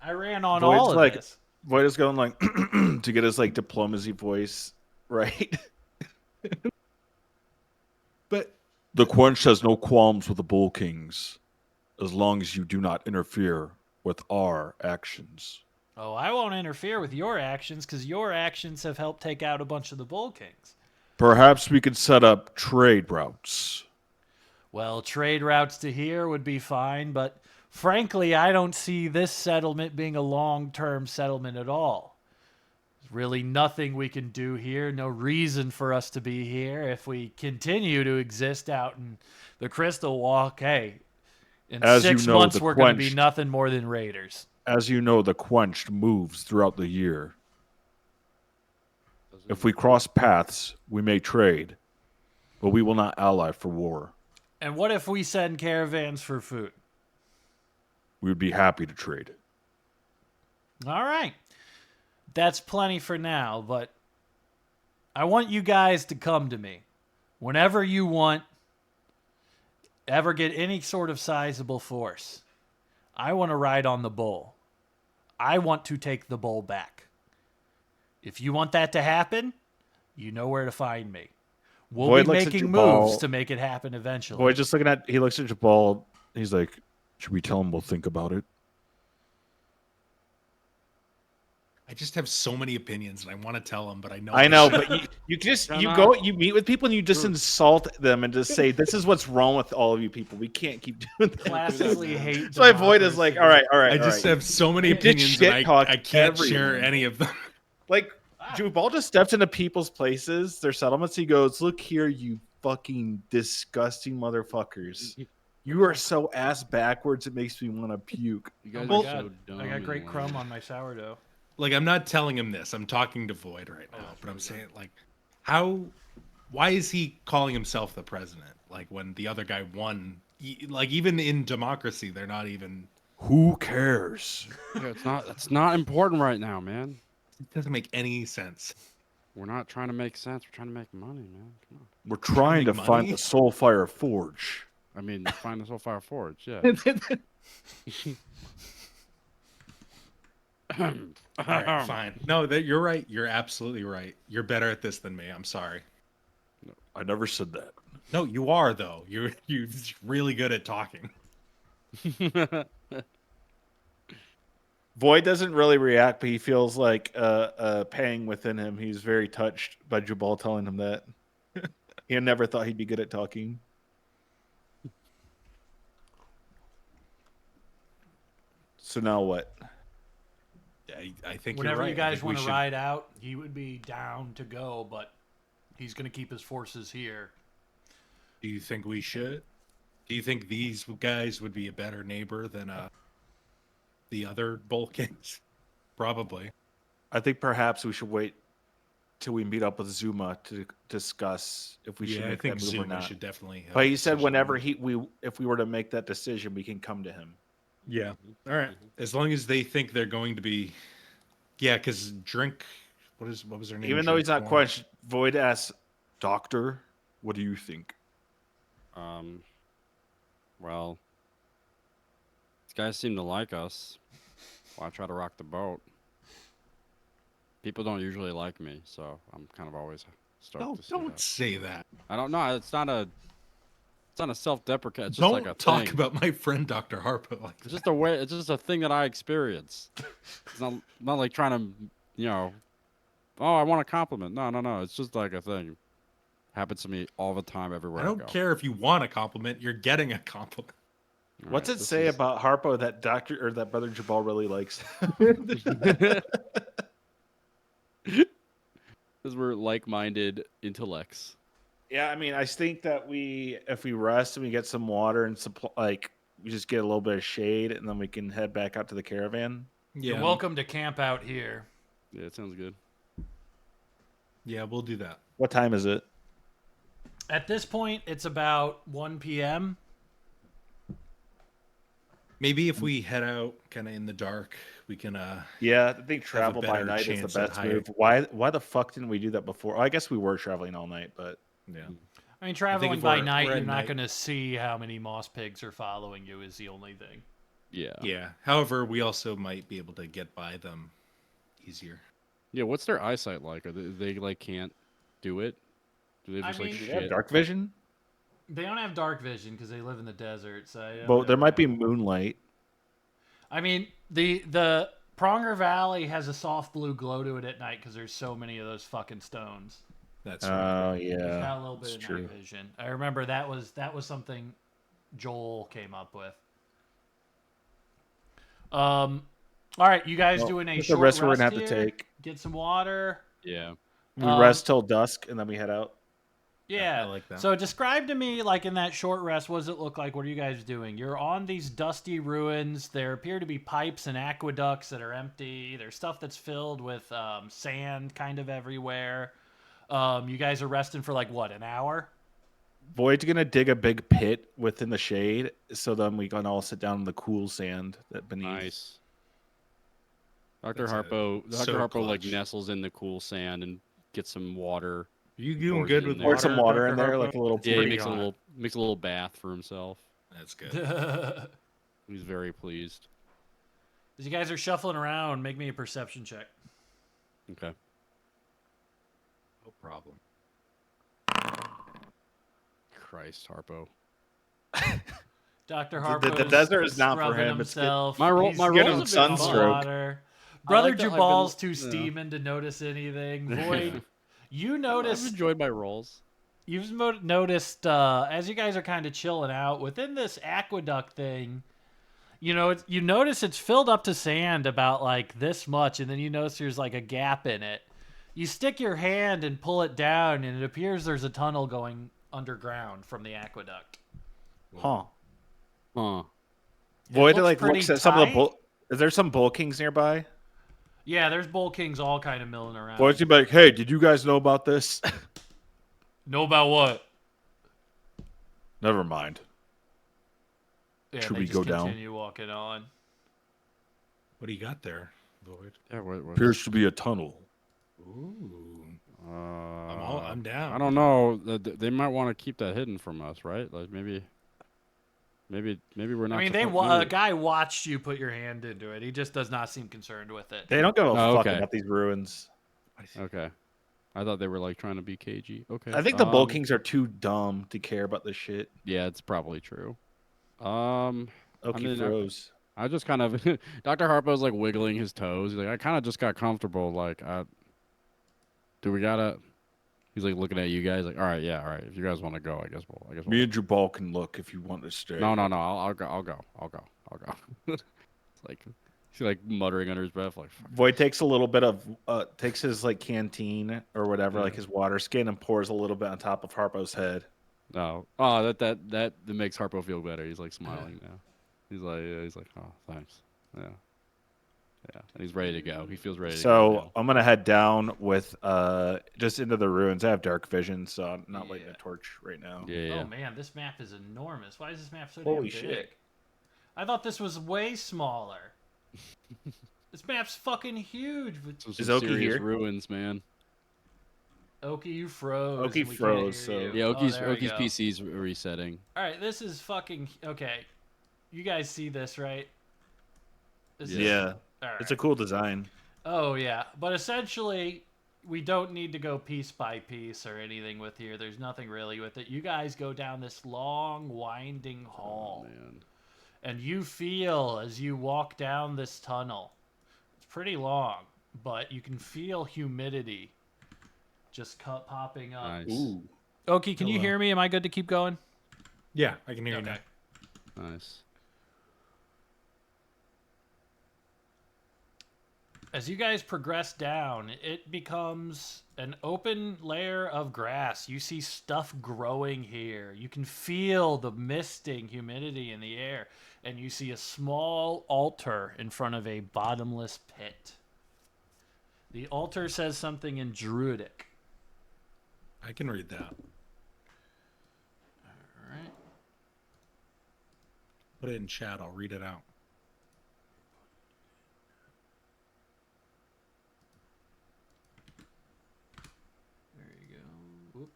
I ran on all of this.
Void is going like to get his diplomacy voice right.
But
The Quench has no qualms with the Bull Kings, as long as you do not interfere with our actions.
Oh, I won't interfere with your actions because your actions have helped take out a bunch of the Bull Kings.
Perhaps we could set up trade routes.
Well, trade routes to here would be fine, but frankly, I don't see this settlement being a long-term settlement at all. There's really nothing we can do here, no reason for us to be here. If we continue to exist out in the Crystal Walk, hey, in
As you
6
know,
months
the
we're going to be
Quenched-
nothing more than raiders.
As you know, the Quenched moves throughout the year. If we cross paths, we may trade, but we will not ally for war.
And what if we send caravans for food?
We would be happy to trade.
All right. That's plenty for now, but I want you guys to come to me whenever you want, ever get any sort of sizable force. I want to ride on the bull. I want to take the bull back. If you want that to happen, you know where to find me. We'll
Void
be
looks at
making
Jabal.
moves to make it happen eventually.
Void just looking at. He looks at Jabal. He's like, "Should we tell him we'll think about it?"
I just have so many opinions, and I want to tell them, but I know.
I know, but you just
Come
you
on.
go you meet with people and you just
Dude.
insult them and just say, "This is what's wrong with all of you people. We can't keep doing that."
Classically hate.
So my Void is like, "All right, all right,
I
all
just
right."
have so many
You did
opinions,
shit
and
talk
I can't share
everyone.
any of them.
Like Jubal just steps into people's places, their settlements. He goes, "Look here, you fucking disgusting motherfuckers. You are so ass backwards. It makes me want to puke."
You guys
Oh
are
my
so
God.
dumb.
I got
and
great
lame.
crumb on my sourdough.
Like, I'm not telling him this. I'm talking to Void right now, but I'm saying, like, why is he calling himself the president? Like, when the other guy won, like, even in democracy, they're not even.
Who cares?
Yeah, it's not important right now, man.
It doesn't make any sense.
We're not trying to make sense. We're trying to make money, man. Come on.
We're trying to
make
find
money?
the Soulfire Forge.
I mean, find the Soulfire Forge. Yeah.
All right, fine. No, you're right. You're absolutely right. You're better at this than me. I'm sorry.
I never said that.
No, you are though. You're really good at talking.
Void doesn't really react, but he feels like a pang within him. He's very touched by Jubal telling him that. He had never thought he'd be good at talking. So now what?
I think
Whenever
you're right.
you
I
guys
think we
want to
should-
ride out, he would be down to go, but he's going to keep his forces here.
Do you think we should? Do you think these guys would be a better neighbor than the other Balkans? Probably.
I think perhaps we should wait till we meet up with Zuma to discuss if we should
Yeah, I
make
think
that move or
Zuma
not.
should definitely. have
But
a
he said
decision
whenever
on
if we were to make that decision, we can come to him.
it. Yeah. All right. As long as they think they're going to be. Yeah, because Drink. What was her name?
Even though he's not
Drink
questioned, Void asks, "Doctor, what do you think?"
Well, these guys seem to like us. Why try to rock the boat? People don't usually like me, so I'm kind of always stoked
No,
to see
don't
that.
say that.
I don't know. It's not a self-deprecate. It's just
Don't
like a
talk
thing.
about my friend Dr. Harpo like
It's
that.
just a way. It's just a thing that I experience. It's not like trying to, oh, I want a compliment. No. It's just like a thing. Happens to me all the time everywhere
I
I
don't
go.
care if you want a compliment. You're getting a compliment.
All
What's
right,
it
this
say
is-
about Harpo that Doctor or that Brother Jabal really likes?
Because we're like-minded intellects.
Yeah, I mean, I think that if we rest and we get some water and we just get a little bit of shade, and then we can head back out to the caravan.
Yeah.
You're welcome to camp out here.
Yeah, it sounds good.
Yeah, we'll do that.
What time is it?
At this point, it's about 1 p.m.
Maybe if we head out kind of in the dark, we can.
Yeah, I think travel by
better
night is the
chance at
best
higher-
move. Why the fuck didn't we do that before? I guess we were traveling all night, but
Yeah.
I mean, traveling
if
by
we're
night,
at
you're not
night-
going to see how many moss pigs are following you is the only thing.
Yeah.
Yeah. However, we also might be able to get by them easier.
Yeah. What's their eyesight like? Are they like can't do it? Do they
I
just like
mean-
do they have
shit?
dark vision?
They don't have dark vision because they live in the desert. So I don't
But there
ever
might be
know.
moonlight.
I mean, the Pronger Valley has a soft blue glow to it at night because there's so many of those fucking stones.
That's
Oh
right.
It's
yeah,
got a little bit
that's
of
true.
night vision. I remember that was something Joel came up with. All right, you guys
Well,
doing a
that's
short
the risk we're
rest
gonna have to
here?
take.
Get some water.
Yeah.
We
Um,
rest till dusk and then we head out.
Yeah.
I like that.
So describe to me, like in that short rest, what does it look like? What are you guys doing? You're on these dusty ruins. There appear to be pipes and aqueducts that are empty. There's stuff that's filled with sand kind of everywhere. You guys are resting for like what, an hour?
Void's gonna dig a big pit within the shade, so then we can all sit down in the cool sand that beneath.
Nice. Dr.
That's
Harpo,
so
Dr. Harpo like
clutch.
nestles in the cool sand and gets some water.
You doing
Pours
good
it
with
in
water?
there.
Pour some water in
Dr.
there,
Harpo?
like a little.
Yeah, he
Pretty
makes
hot.
makes a little bath for himself.
That's good.
As
He's very pleased.
you guys are shuffling around, make me a perception check.
Okay.
No problem.
Christ, Harpo.
Dr.
The
Harpo
desert is not for
scrubbing
him. It's good.
himself.
My
He's
roll
getting
above the
sunstroke.
water.
I
Brother
like that I've been-
Jubal's too
yeah.
steaming to notice anything. Void, you
I've
notice
enjoyed my rolls.
You've noticed as you guys are kind of chilling out within this aqueduct thing. You know, you notice it's filled up to sand about like this much, and then you notice there's like a gap in it. You stick your hand and pull it down, and it appears there's a tunnel going underground from the aqueduct.
Huh.
Huh.
Void
looks
like
pretty
looks at some of the
tight.
bull. Is there some bull kings nearby?
Yeah, there's bull kings all kind of milling around.
Void's gonna be like, hey, did you guys know about this?
Know about what?
Never mind.
Yeah,
Should
they
we
just
go down?
continue walking on.
What do you got there, Void?
Yeah. What?
Appears to be a tunnel.
Ooh.
I'm
I'm down.
I don't know. They might want to keep that hidden from us, right? Like maybe we're not.
I mean, a guy watched you put your hand into it. He just does not seem concerned with it.
They don't give a
Oh,
fuck
okay.
about these ruins.
Okay. I thought they were like trying to be cagey. Okay.
I think the bull kings are too dumb to care about this shit.
Yeah, it's probably true. I
Oki
mean,
froze.
I just kind of Dr. Harpo's like wiggling his toes. He's like, I kind of just got comfortable. Like, do we gotta? He's like looking at you guys. Like, all right, yeah, all right. If you guys want to go, I guess we'll.
Me and Jubal can look if you want to stay.
No. I'll go. It's like he's like muttering under his breath, like. Fuck.
Void takes a little bit of takes his like canteen or whatever,
Yeah.
like his water skin, and pours a little bit on top of Harpo's head.
No. Oh, that makes Harpo feel better. He's like smiling now. He's like, oh, thanks. Yeah. Yeah. And he's ready to go. He feels ready to go.
So
now.
I'm gonna head down with just into the ruins. I have dark vision, so I'm not lighting a torch right now.
Yeah.
Oh man, this map is enormous. Why is this map so
Holy
damn
shit.
big? I thought this was way smaller. This map's fucking huge.
So
Is
some
Oki
serious
here?
ruins, man.
Oki, you froze.
Oki
and we can't
froze,
hear
so-
you.
Yeah,
Oh,
Oki's
there we go.
PC's resetting.
All right, this is fucking okay. You guys see this, right? This is-
Yeah,
all right.
it's a cool design.
Oh yeah, but essentially, we don't need to go piece by piece or anything with here. There's nothing really with it. You guys go down this long, winding hall,
Man.
and you feel as you walk down this tunnel. It's pretty long, but you can feel humidity just popping up.
Nice.
Ooh,
Oki, can you
Hello.
hear me? Am I good to keep going?
Yeah, I can hear you
Okay.
now.
Nice.
As you guys progress down, it becomes an open layer of grass. You see stuff growing here. You can feel the misting humidity in the air. And you see a small altar in front of a bottomless pit. The altar says something in Druidic.
I can read that.
All right.
Put it in chat. I'll read it out.
There you go. Whoop.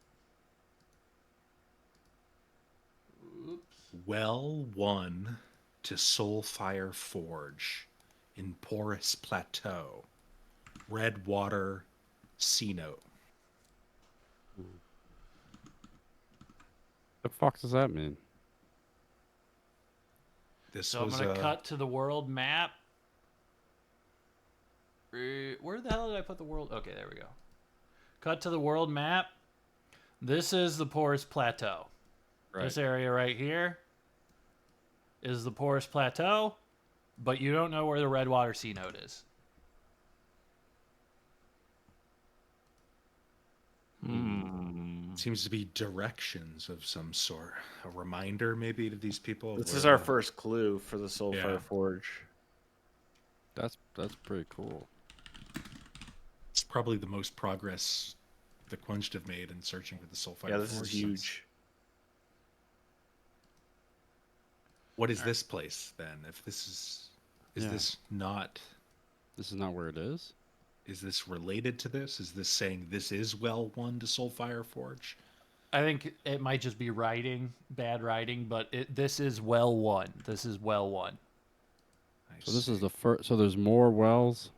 Oops.
Well won to Soulfire Forge in Porous Plateau. Red Water C Note.
The fuck does that mean?
This
So I'm
was
going to cut to the world map. Where the hell did I put the world? Okay, there we go. Cut to the world map. This is the Porous Plateau. This area right here is the Porous Plateau, but you don't know where the Redwater Sea Note is.
seems to be directions of some sort. A reminder, maybe, to these people. of
this
where
is our
the-
first clue for the Soulfire
Yeah.
Forge.
That's pretty cool.
It's probably the most progress the Quenched have made in searching for the Soulfire.
Yeah, this is
Forge since-
huge.
What is this place then? If this is
Yeah.
this not?
This is not where it is.
Is this related to this? Is this saying this is well won to Soulfire Forge?
I think it might just be writing, bad writing, but this is well won. This is well won.
I
So this
see.
is the first. So there's more wells.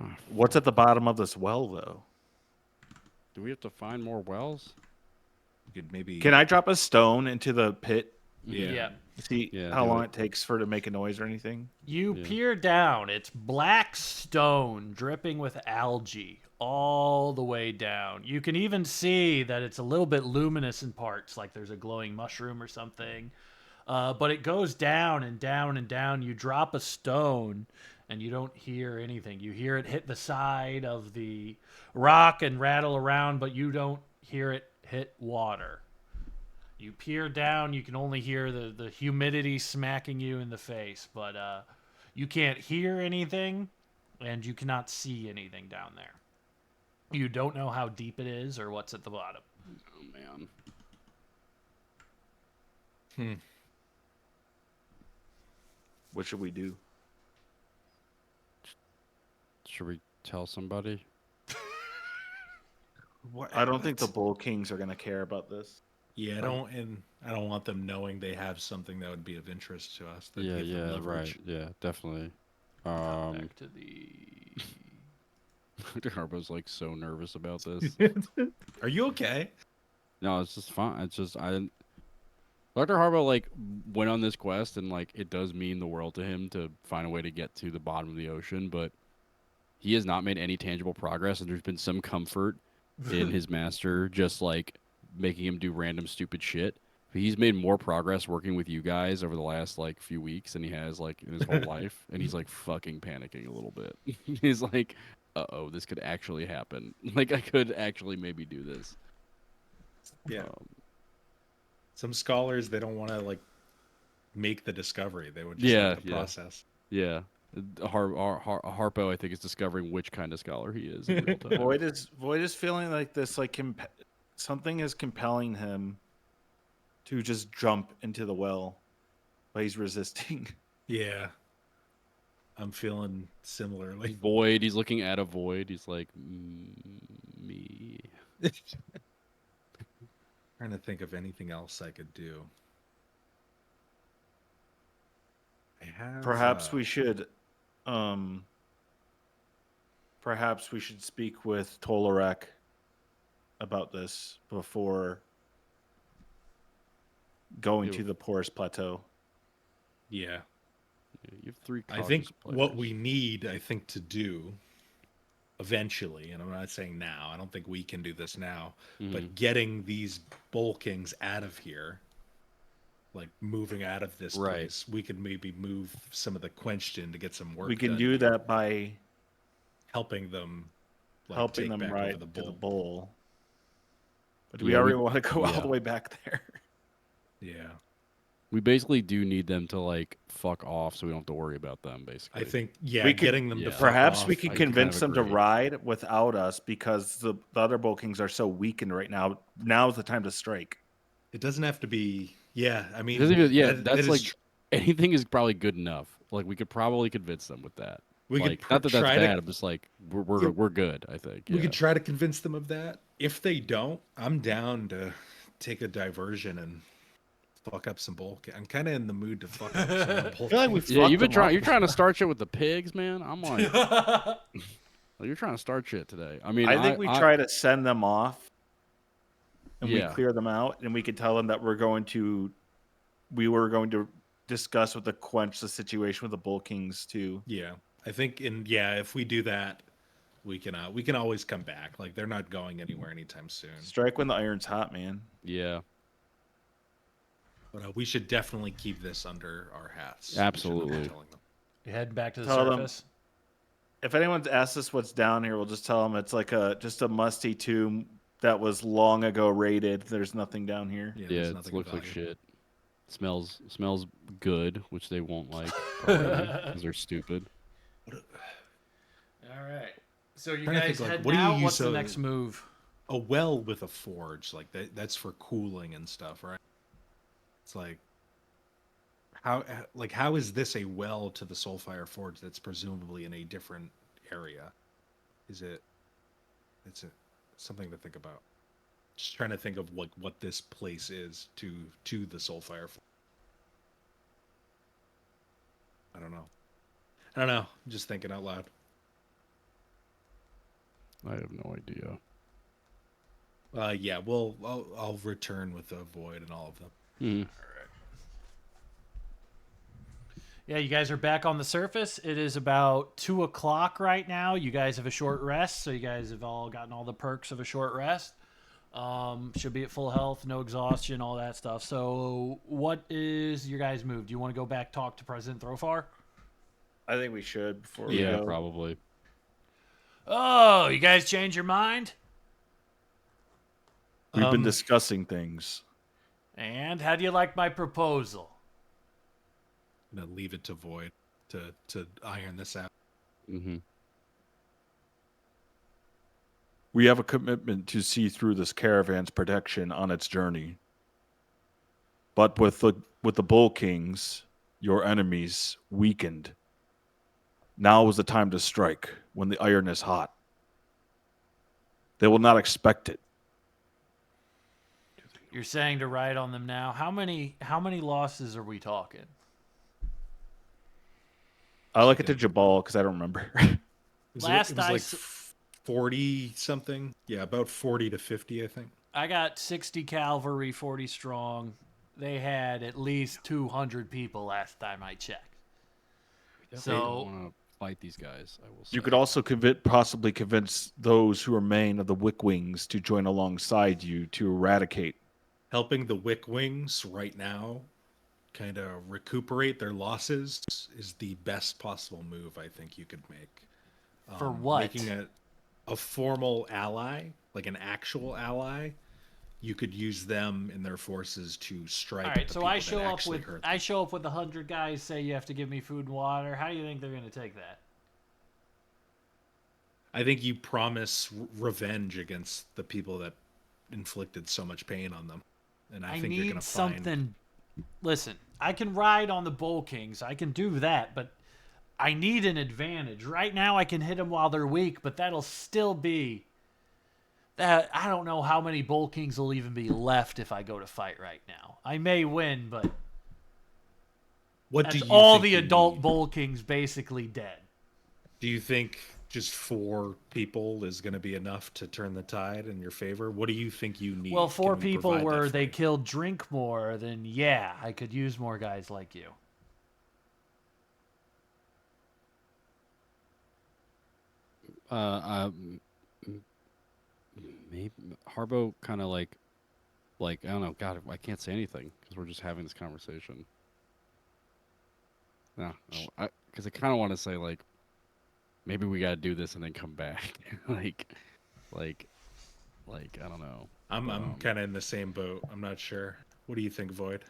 Ah,
What's at the bottom of this well, though?
do we have to find more wells?
You could maybe.
Can I drop a stone into the pit?
Yeah.
See
Yeah,
how
do
long
it.
it takes for it to make a noise or anything?
You
Yeah.
peer down. It's black stone dripping with algae all the way down. You can even see that it's a little bit luminous in parts, like there's a glowing mushroom or something. But it goes down and down and down. You drop a stone and you don't hear anything. You hear it hit the side of the rock and rattle around, but you don't hear it hit water. You peer down, you can only hear the humidity smacking you in the face, but you can't hear anything and you cannot see anything down there. You don't know how deep it is or what's at the bottom.
Oh man.
What should we do?
Should we tell somebody?
What?
I don't think the Bull Kings are gonna care about this.
Yeah, I don't want them knowing they have something that would be of interest to us. That
Yeah,
give them
yeah,
leverage.
right. Yeah, definitely.
Back to the.
Dr. Harpo's like so nervous about this.
Are you okay?
No, it's just fine. It's just Dr. Harpo like went on this quest and like it does mean the world to him to find a way to get to the bottom of the ocean, but he has not made any tangible progress and there's been some comfort in his master just like making him do random stupid shit. But he's made more progress working with you guys over the last like few weeks than he has like in his whole life, and he's like fucking panicking a little bit. He's like, "Uh-oh, this could actually happen. Like I could actually maybe do this."
Yeah.
Um,
Some scholars they don't want to like make the discovery. They would just
Yeah,
like the
yeah.
process.
yeah. Harpo, I think, is discovering which kind of scholar he is in real time.
Void is feeling like this, like something is compelling him to just jump into the well, but he's resisting.
Yeah. I'm feeling similarly.
Void. He's looking at a void. He's like, me.
Trying to think of anything else I could do. I have
Perhaps we should, um, perhaps we should speak with Tolorek about this before going
Yeah.
to the Porous Plateau.
Yeah.
Yeah, you have three.
I think
cautious
what
players.
we need, I think, to do eventually, and I'm not saying now, I don't think we can do this now,
Mhm.
but getting these Bull Kings out of here, like moving out of this
Right.
place, we could maybe move some of the quenched in to get some work
We can
done
do
here,
that by
helping them like
helping
take
them
back over
ride
the
to the
bull.
bowl. But do we
Yeah,
already want to go all
yeah.
the way back there?
Yeah.
We basically do need them to like fuck off, so we don't have to worry about them. Basically,
I think yeah,
We could-
getting them
yeah.
to fuck
Perhaps we
off,
can
I kind
convince
of
them to
agree.
ride without us because the other Bull Kings are so weakened right now. Now's the time to strike.
it doesn't have to be. Yeah, I
It
mean,
doesn't even- yeah,
that
that's
is
like
tr-
anything is probably good enough. Like we could probably convince them with that.
we
Like
could
not that that's
try
bad.
to
I'm just like
Yeah.
we're good. I think.
we
Yeah.
could try to convince them of that. If they don't, I'm down to take a diversion and fuck up some bull. I'm kind of in the mood to fuck up some more bull.
I feel like we
Kings.
Yeah,
fucked
you've been
them
trying.
up.
You're trying to start shit with the pigs, man. I'm like, like, you're trying to start shit today. I mean,
I think we try to send them off and we
Yeah.
clear them out and we could tell them that we were going to discuss with the quench the situation with the Bull Kings too.
Yeah, I think if we do that, we can always come back. Like they're not going anywhere anytime soon.
Strike when the iron's hot, man.
Yeah.
But we should definitely keep this under our hats. We shouldn't be
Absolutely.
telling them.
You head back to the
Tell them-
surface.
If anyone's asked us what's down here, we'll just tell them it's like just a musty tomb that was long ago raided. There's nothing down here.
Yeah,
Yeah,
there's
it
nothing of
looks like
value.
shit. Smells good, which they won't like because they're stupid.
All right. So you
Trying to
guys
think, like,
head
what do you
now.
use
What's the
a-
next move?
A well with a forge, like that's for cooling and stuff, right? It's like how is this a well to the Soulfire Forge that's presumably in a different area? Is it? It's something to think about. Just trying to think of what this place is to the Soulfire Forge. I don't know. I'm just thinking out loud.
I have no idea.
Yeah, I'll return with the void and all of them.
Mhm.
Yeah, you guys are back on the surface. It is about 2 o'clock right now. You guys have a short rest, so you guys have all gotten all the perks of a short rest. Should be at full health, no exhaustion, all that stuff. So, what is your guys' move? Do you want to go back talk to President Throfar?
I think we should before we
Yeah,
go.
probably.
Oh, you guys change your mind?
We've been discussing things.
And how do you like my proposal?
I'm gonna leave it to void to iron this out.
Mm-hmm.
We have a commitment to see through this caravan's protection on its journey. But with the Bull Kings, your enemies, weakened, now is the time to strike when the iron is hot. They will not expect it.
You're saying to ride on them now. How many losses are we talking?
I like it to Jabal because I don't remember.
It
Last
was
I
like
s-
40 something. Yeah, about 40 to 50, I think.
I got 60 cavalry, 40 strong. They had at least 200 people last time I checked.
Definitely don't
So
want to fight these guys. I will say.
You could also possibly convince those who remain of the Wickwings to join alongside you to eradicate.
Helping the Wick Wings right now kind of recuperate their losses is the best possible move I think you could make.
for what?
Making a formal ally, like an actual ally, you could use them in their forces to strike.
All right,
the
so
people
I
that
show up
actually
with
hurt
I
them.
show up with 100 guys. Say you have to give me food and water. How do you think they're going to take that?
I think you promise revenge against the people that inflicted so much pain on them, and I think you're
need
gonna find.
something. Listen, I can ride on the Bull Kings. I can do that, but I need an advantage. Right now, I can hit them while they're weak, but that'll still be that. I don't know how many Bull Kings will even be left if I go to fight right now. I may win, but
What do
that's
you
all
think
the
you
adult
need?
Bull Kings basically dead.
Do you think just 4 people is going to be enough to turn the tide in your favor? What do you think you need?
Well, 4
Can we
people
provide that
were
for
they
you?
killed drink more, then yeah, I could use more guys like you.
Uh, maybe Harbo kind of like I don't know. God, I can't say anything because we're just having this conversation. No, because I kind of want to say like maybe we got to do this and then come back. like, like, I don't know.
I'm
But,
I'm kind of in the same boat. I'm not sure. What do you think, Void?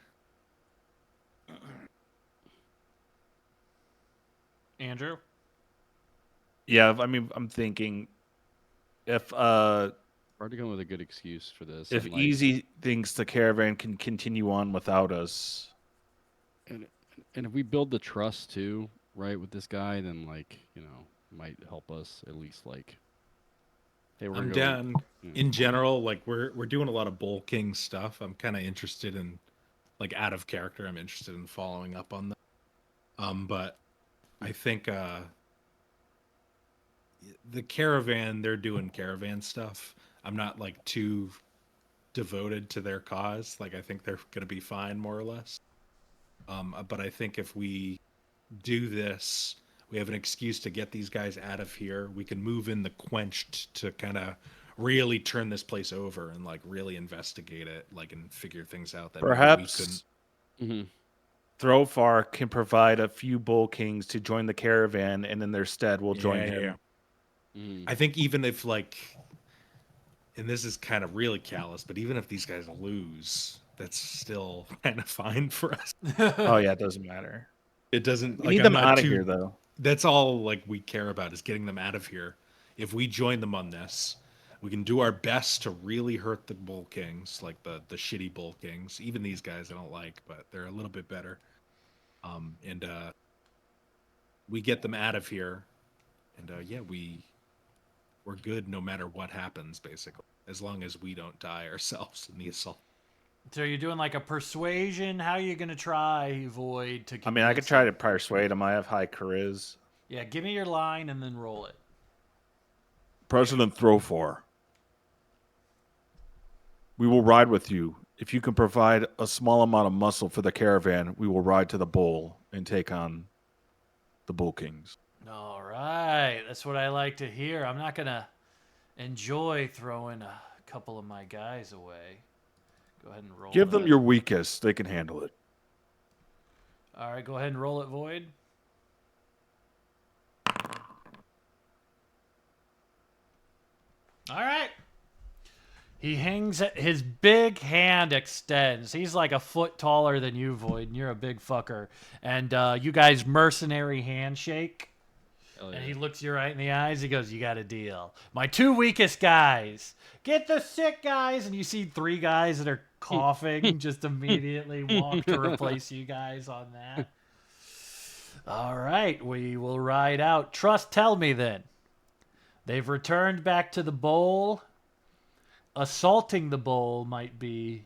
Andrew?
Yeah, I mean, I'm thinking if
hard to come up with a good excuse for this.
if
And like,
Easy thinks the caravan can continue on without us,
and and if we build the trust too, right, with this guy, then like might help us at least like, hey, we're
I'm
gonna go.
down
You know,
in general. Like we're doing a lot of Bull King stuff. I'm kind of interested in like out of character. I'm interested in following up on that. But I think the caravan, they're doing caravan stuff. I'm not like too devoted to their cause. Like I think they're gonna be fine more or less. But I think if we do this, we have an excuse to get these guys out of here. We can move in the quenched to kind of really turn this place over and like really investigate it, like and figure things out that maybe we couldn't.
perhaps
mhm.
Throfar can provide a few Bull Kings to join the caravan, and in their stead, we'll join
Yeah,
him.
yeah.
Mhm.
I think even if like, and this is kind of really callous, but even if these guys lose, that's still kind of fine for us.
Oh yeah, it doesn't matter.
It doesn't
We
like
need
I'm
them
not
out of
too.
here, though.
That's all like we care about is getting them out of here. If we join them on this, we can do our best to really hurt the Bull Kings, like the shitty Bull Kings. Even these guys I don't like, but they're a little bit better. And we get them out of here, and yeah, we're good no matter what happens, basically, as long as we don't die ourselves in the assault.
So you're doing like a persuasion? How are you going to try, Void, to
I mean, I could
convince
try to
them?
persuade him. I have high charisma.
Yeah, give me your line and then roll it.
President Throfar, We will ride with you. If you can provide a small amount of muscle for the caravan, we will ride to the bowl and take on the Bull Kings.
All right, that's what I like to hear. I'm not gonna enjoy throwing a couple of my guys away. Go ahead and roll.
Give them
that.
your weakest. They can handle it.
All right, go ahead and roll it, Void. All right. He hangs it, his big hand extends. He's like a foot taller than you, Void, and you're a big fucker. And you guys mercenary handshake.
Hell
And
yeah.
he looks you right in the eyes. He goes, "You got a deal. My 2 weakest guys. Get the sick guys." And you see 3 guys that are coughing just immediately walk to replace you guys on that. All right, we will ride out. Trust, tell me then. They've returned back to the bowl. Assaulting the bowl might be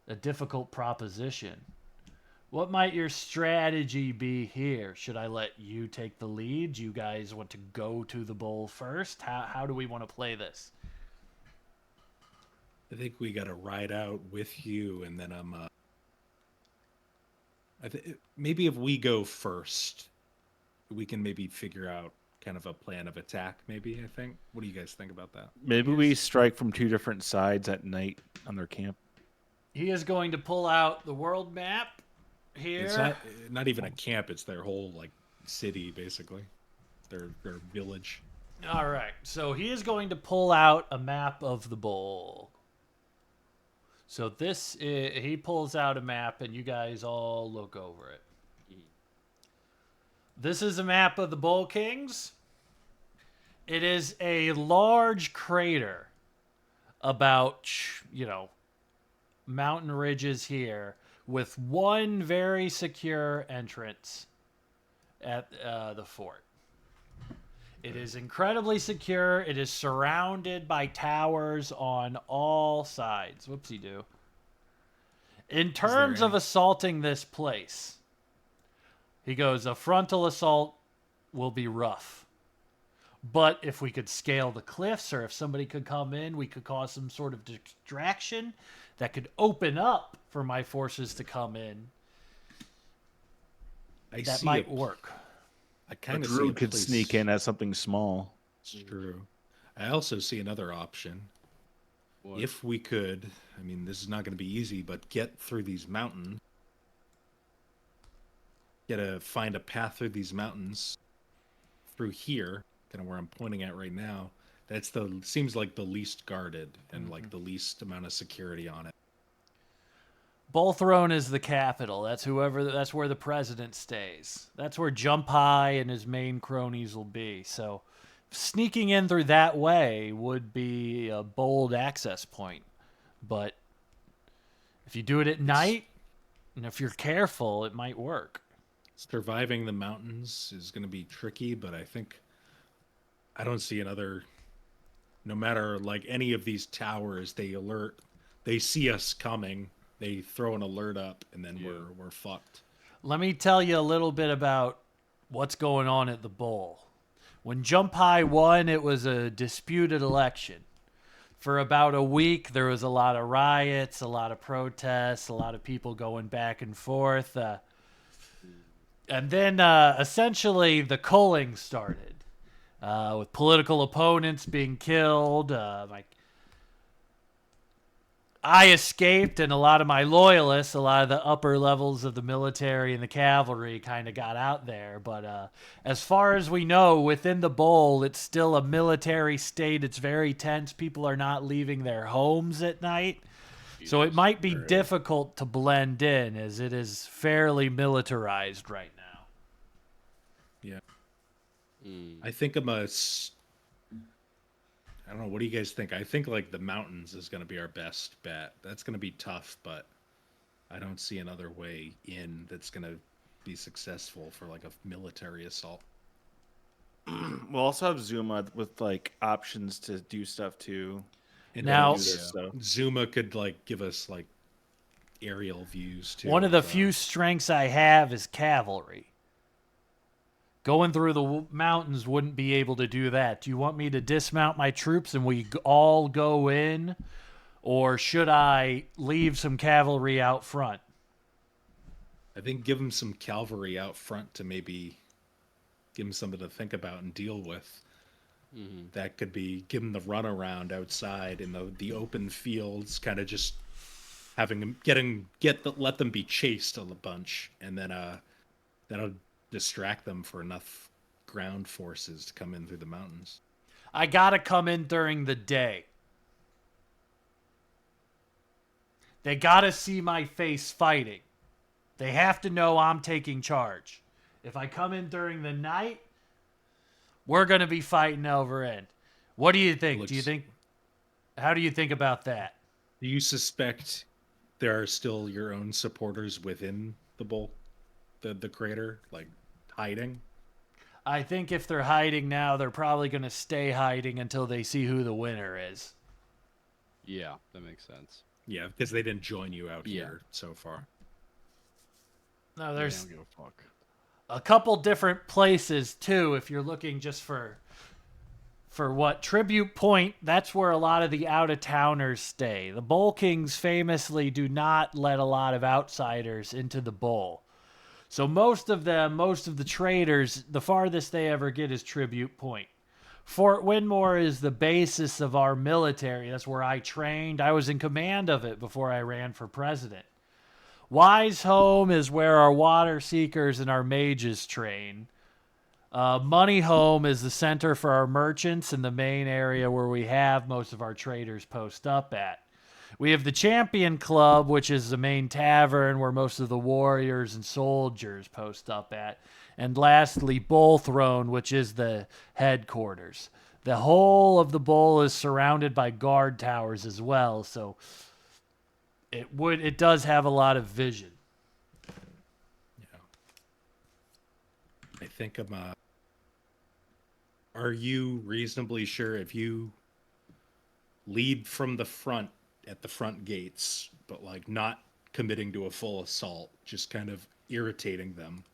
a difficult proposition. What might your strategy be here? Should I let you take the lead? You guys want to go to the bowl first? How do we want to play this?
I think we got to ride out with you, and then maybe if we go first, we can maybe figure out kind of a plan of attack. Maybe I think. What do you guys think about that?
Maybe we strike from 2 different sides at night on their camp.
He is going to pull out the world map here.
It's not even a camp. It's their whole like city, basically. Their village.
All right. So he is going to pull out a map of the bowl. So he pulls out a map, and you guys all look over it. This is a map of the Bull Kings. It is a large crater about, mountain ridges here with one very secure entrance at the fort. It is incredibly secure. It is surrounded by towers on all sides. Whoopsie-doo. In terms of assaulting this place, he goes, a frontal assault will be rough. But if we could scale the cliffs, or if somebody could come in, we could cause some sort of distraction that could open up for my forces to come in. That might work.
I kind
A
of see
druid could sneak in as something small.
It's true. I also see another option.
What?
If we could, I mean, this is not going to be easy, but get through these mountains. Find a path through these mountains through here, kind of where I'm pointing at right now. Seems like the least guarded and like the least amount of security on it.
Bullthrone is the capital. That's where the president stays. That's where Jump High and his main cronies will be. So sneaking in through that way would be a bold access point. But if you do it at night, and if you're careful, it might work.
Surviving the mountains is going to be tricky, but I don't see another. No matter like any of these towers, they see us coming. They throw an alert up, and then we're fucked.
Let me tell you a little bit about what's going on at the bowl. When Jump High won, it was a disputed election. For about a week, there was a lot of riots, a lot of protests, a lot of people going back and forth. And then essentially the culling started with political opponents being killed. I escaped, and a lot of my loyalists, a lot of the upper levels of the military and the cavalry kind of got out there. But as far as we know, within the bowl, it's still a military state. It's very tense. People are not leaving their homes at night. So it might be difficult to blend in, as it is fairly militarized right now.
Yeah. I think I don't know. What do you guys think? I think like the mountains is going to be our best bet. That's going to be tough, but I don't see another way in that's going to be successful for like a military assault.
We'll also have Zuma with like options to do stuff too.
And
Now-
Zuma could like give us like aerial views too.
One of the few strengths I have is cavalry. Going through the mountains wouldn't be able to do that. Do you want me to dismount my troops and we all go in? Or should I leave some cavalry out front?
I think give them some cavalry out front to maybe give them something to think about and deal with. That could be give them the runaround outside in the open fields, kind of just having them let them be chased a bunch, and then that'll distract them for enough ground forces to come in through the mountains.
I gotta come in during the day. They gotta see my face fighting. They have to know I'm taking charge. If I come in during the night, we're gonna be fighting over it. What do you think? How do you think about that?
Do you suspect there are still your own supporters within the crater, like hiding?
I think if they're hiding now, they're probably going to stay hiding until they see who the winner is.
Yeah, that makes sense.
Yeah, because they didn't join you out here so far.
No,
They
there's
don't give a fuck.
a couple different places too if you're looking just for what Tribute Point. That's where a lot of the out-of-towners stay. The Bowl Kings famously do not let a lot of outsiders into the bowl. So most of the traders, the farthest they ever get is Tribute Point. Fort Winmore is the basis of our military. That's where I trained. I was in command of it before I ran for president. Wise Home is where our water seekers and our mages train. Money Home is the center for our merchants and the main area where we have most of our traders post up at. We have the Champion Club, which is the main tavern where most of the warriors and soldiers post up at. And lastly, Bull Throne, which is the headquarters. The whole of the bowl is surrounded by guard towers as well, so it does have a lot of vision.
Yeah. I think are you reasonably sure if you lead from the front at the front gates, but like not committing to a full assault, just kind of irritating them,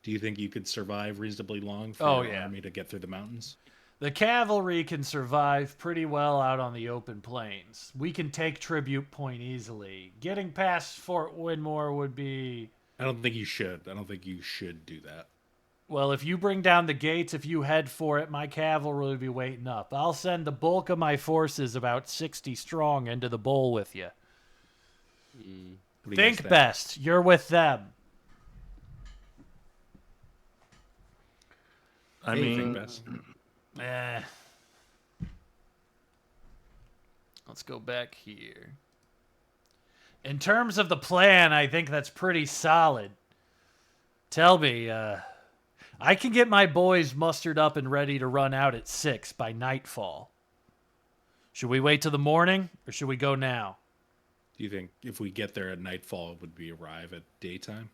do you think you could survive reasonably long for your army to get through the mountains?
The cavalry can survive pretty well out on the open plains. We can take Tribute Point easily. Getting past Fort Winmore would be...
I don't think you should. I don't think you should do that.
Well, if you bring down the gates, if you head for it, my cavalry will be waiting up. I'll send the bulk of my forces, about 60 strong, into the bowl with you. Think best. You're with them.
I mean,
let's go back here. In terms of the plan, I think that's pretty solid. Tell me, I can get my boys mustered up and ready to run out at 6 by nightfall. Should we wait till the morning, or should we go now?
Do you think if we get there at nightfall, would we arrive at daytime?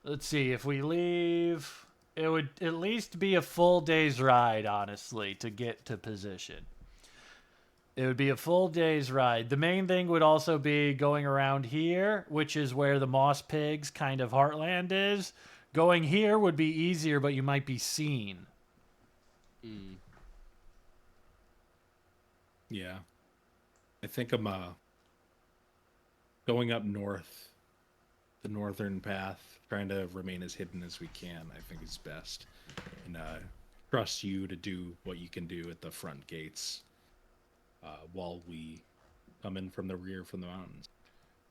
Let's see, if we leave... It would at least be a full day's ride, honestly, to get to position. It would be a full day's ride. The main thing would also be going around here, which is where the Moss Pigs kind of heartland is. Going here would be easier, but you might be seen.
Yeah. I think I'm going up north, the northern path, trying to remain as hidden as we can, I think is best. And trust you to do what you can do at the front gates while we come in from the rear from the mountains.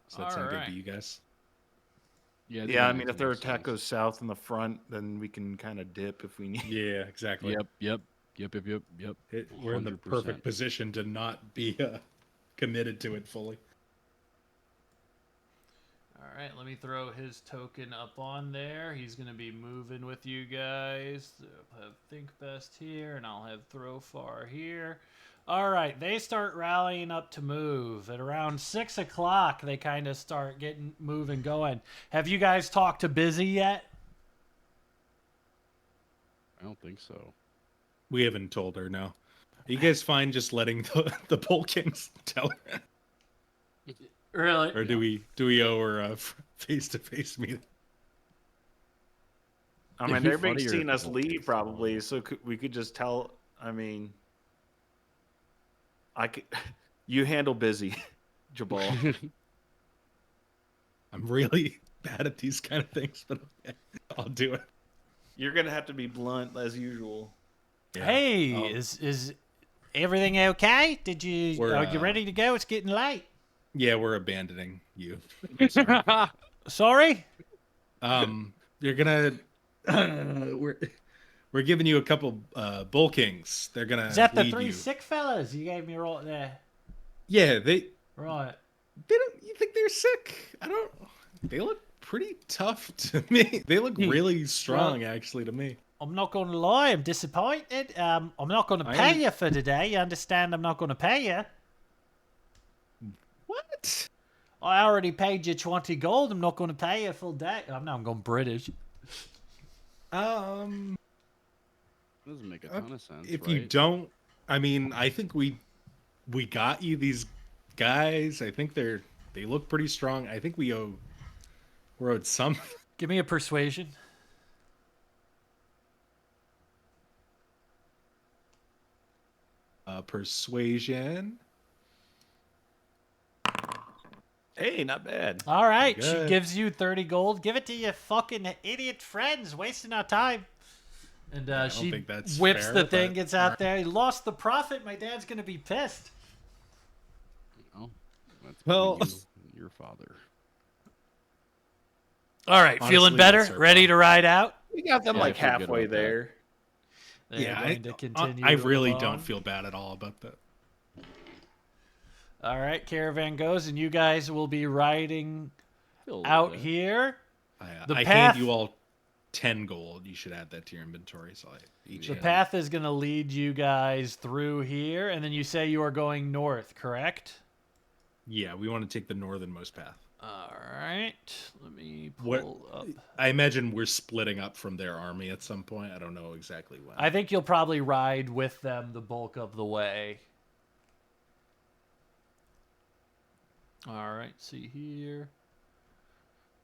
Does that sound good to you guys?
Yeah, I mean, if their attack goes south in the front, then we can kind of dip if we need.
Yeah, exactly.
Yep.
We're in the
100%.
perfect position to not be committed to it fully.
All right, let me throw his token up on there. He's going to be moving with you guys. I'll have Think Best here, and I'll have Throw Far here. All right, they start rallying up to move. At around 6 o'clock, they kind of start getting moving going. Have you guys talked to Busy yet?
I don't think so.
We haven't told her, no. Are you guys fine just letting the Bull Kings tell her?
Really?
Or do we owe her a face-to-face meeting?
I mean, they're being seen us leave probably, so we could just tell. I mean, You handle busy, Jabal.
I'm really bad at these kind of things, but okay, I'll do it.
You're gonna have to be blunt as usual.
Yeah.
Hey,
I'll-
is everything okay? Are you ready to go? It's getting late.
yeah, we're abandoning you. I'm sorry.
Sorry?
You're gonna we're giving you a couple bull kings. They're gonna
Is that the
lead
3
you.
sick fellas you gave me right there?
Yeah, they
Right.
don't. You think they're sick? I don't. They look pretty tough to me. They look really strong, actually, to me.
I'm not going to lie, I'm disappointed. I'm not going to
I
pay
am-
you for today. You understand I'm not going to pay you.
What?
I already paid you 20 gold. I'm not going to pay you a full day. I'm going British.
Um,
Doesn't make a ton of sense.
if
right?
you don't, I mean, I think we got you these guys. I think they look pretty strong. I think we're owed some.
Give me a persuasion.
Persuasion.
Hey, not bad.
All right, she
Good.
gives you 30 gold. Give it to your fucking idiot friends, wasting our time. And
don't
she
think that's
whips
fair,
the thing,
but
gets out there. He lost the profit. My dad's going to be pissed.
Oh, that's
Well-
between you and your father.
All right,
Honestly,
feeling better?
that's our
Ready to ride out?
We got them
Yeah, I
like
feel good
halfway
about that.
there.
They're
Yeah,
going to continue
I really
along.
don't feel bad at all about that.
All right, caravan goes, and you guys will be riding
Feel a little
out
bit.
here. The
I
path-
hand you all 10 gold. You should add that to your inventory. So each
The
hand-
path is going to lead you guys through here, and then you say you are going north, correct?
Yeah, we want to take the northernmost path.
All right, let me
What-
pull up.
I imagine we're splitting up from their army at some point. I don't know exactly when.
I think you'll probably ride with them the bulk of the way. All right, see here.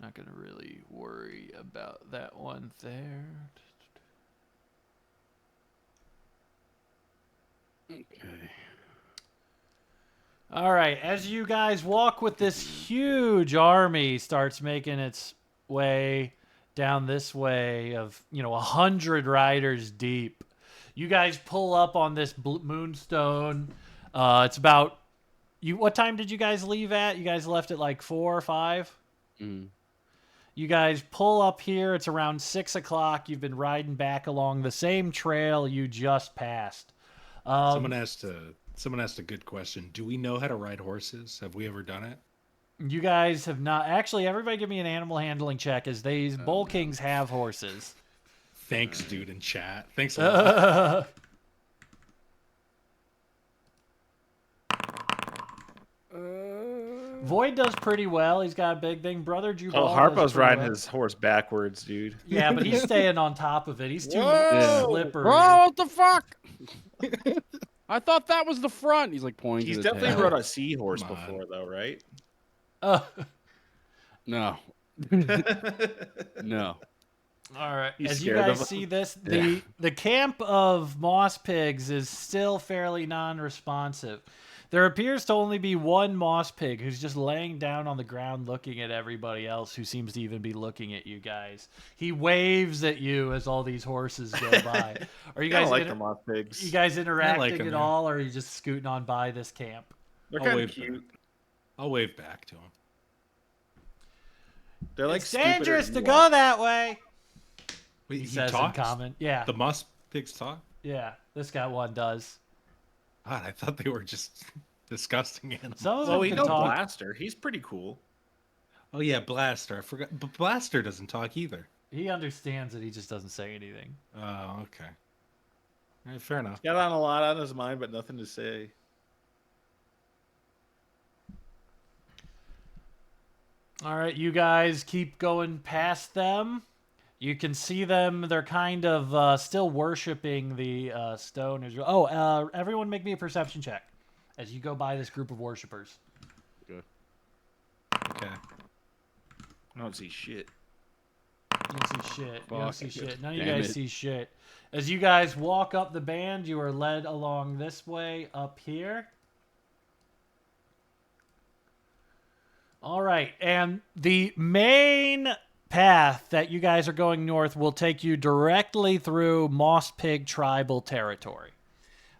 Not going to really worry about that one there.
Okay.
All right, as you guys walk with this huge army starts making its way down this way of, 100 riders deep. You guys pull up on this moonstone. It's about what time did you guys leave at? You guys left at like 4 or 5?
Mm.
You guys pull up here. It's around 6 o'clock. You've been riding back along the same trail you just passed.
Someone asked a good question. Do we know how to ride horses? Have we ever done it?
You guys have not. Actually, everybody give me an animal handling check, as these Bull Kings have horses.
Thanks, dude, in chat. Thanks a lot.
Void does pretty well. He's got a big thing. Brother Jubal.
Oh,
does
Harpo's
pretty
riding
well.
his horse backwards, dude.
Yeah, but he's staying on top of it. He's too
Whoa!
slippery.
Bro, what the fuck? I thought that was the front. He's like pointing
He's
to the
definitely
tail.
rode a seahorse
Come on.
before, though, right?
No. No.
All right.
He's
As you
scared
guys
of
see
him?
this, the camp of moss pigs is still fairly non-responsive. There appears to only be one moss pig who's just laying down on the ground looking at everybody else who seems to even be looking at you guys. He waves at you as all these horses go by. Are you
I
guys
like the moth pigs.
you guys interacting
them,
at
yeah.
all, or are you just scooting on by this camp?
They're
I'll
kind of
wave
cute.
I'll wave back to him.
They're like
It's
stupider
dangerous
than
to
you
go
are.
that way.
Wait,
He
he
says
talks?
in common. Yeah,
The moss pigs talk?
yeah. This guy one does.
God, I thought they were just disgusting animals.
Some of
Well,
them
we
can
know
talk.
Blaster. He's pretty cool.
Oh yeah, Blaster. I forgot. But Blaster doesn't talk either.
He understands it. He just doesn't say anything.
Oh, okay. All right, fair enough.
Got on a lot on his mind, but nothing to say.
All right, you guys keep going past them. You can see them. They're kind of still worshiping the stone. Oh, everyone make me a perception check as you go by this group of worshipers.
Okay.
I don't see shit.
You don't see shit. You don't
Fuck.
see shit. None of you
Damn
guys
it.
see shit. As you guys walk up the band, you are led along this way up here. All right, and the main path that you guys are going north will take you directly through Moss Pig tribal territory.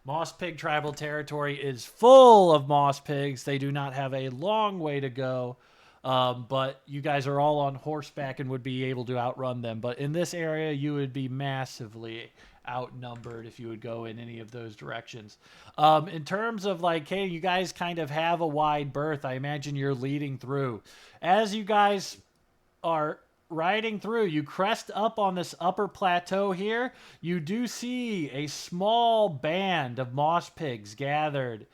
Moss Pig tribal territory is full of moss pigs. They do not have a long way to go, but you guys are all on horseback and would be able to outrun them. But in this area, you would be massively outnumbered if you would go in any of those directions. In terms of like, hey, you guys kind of have a wide berth. I imagine you're leading through. As you guys are riding through, you crest up on this upper plateau here. You do see a small band of moss pigs gathered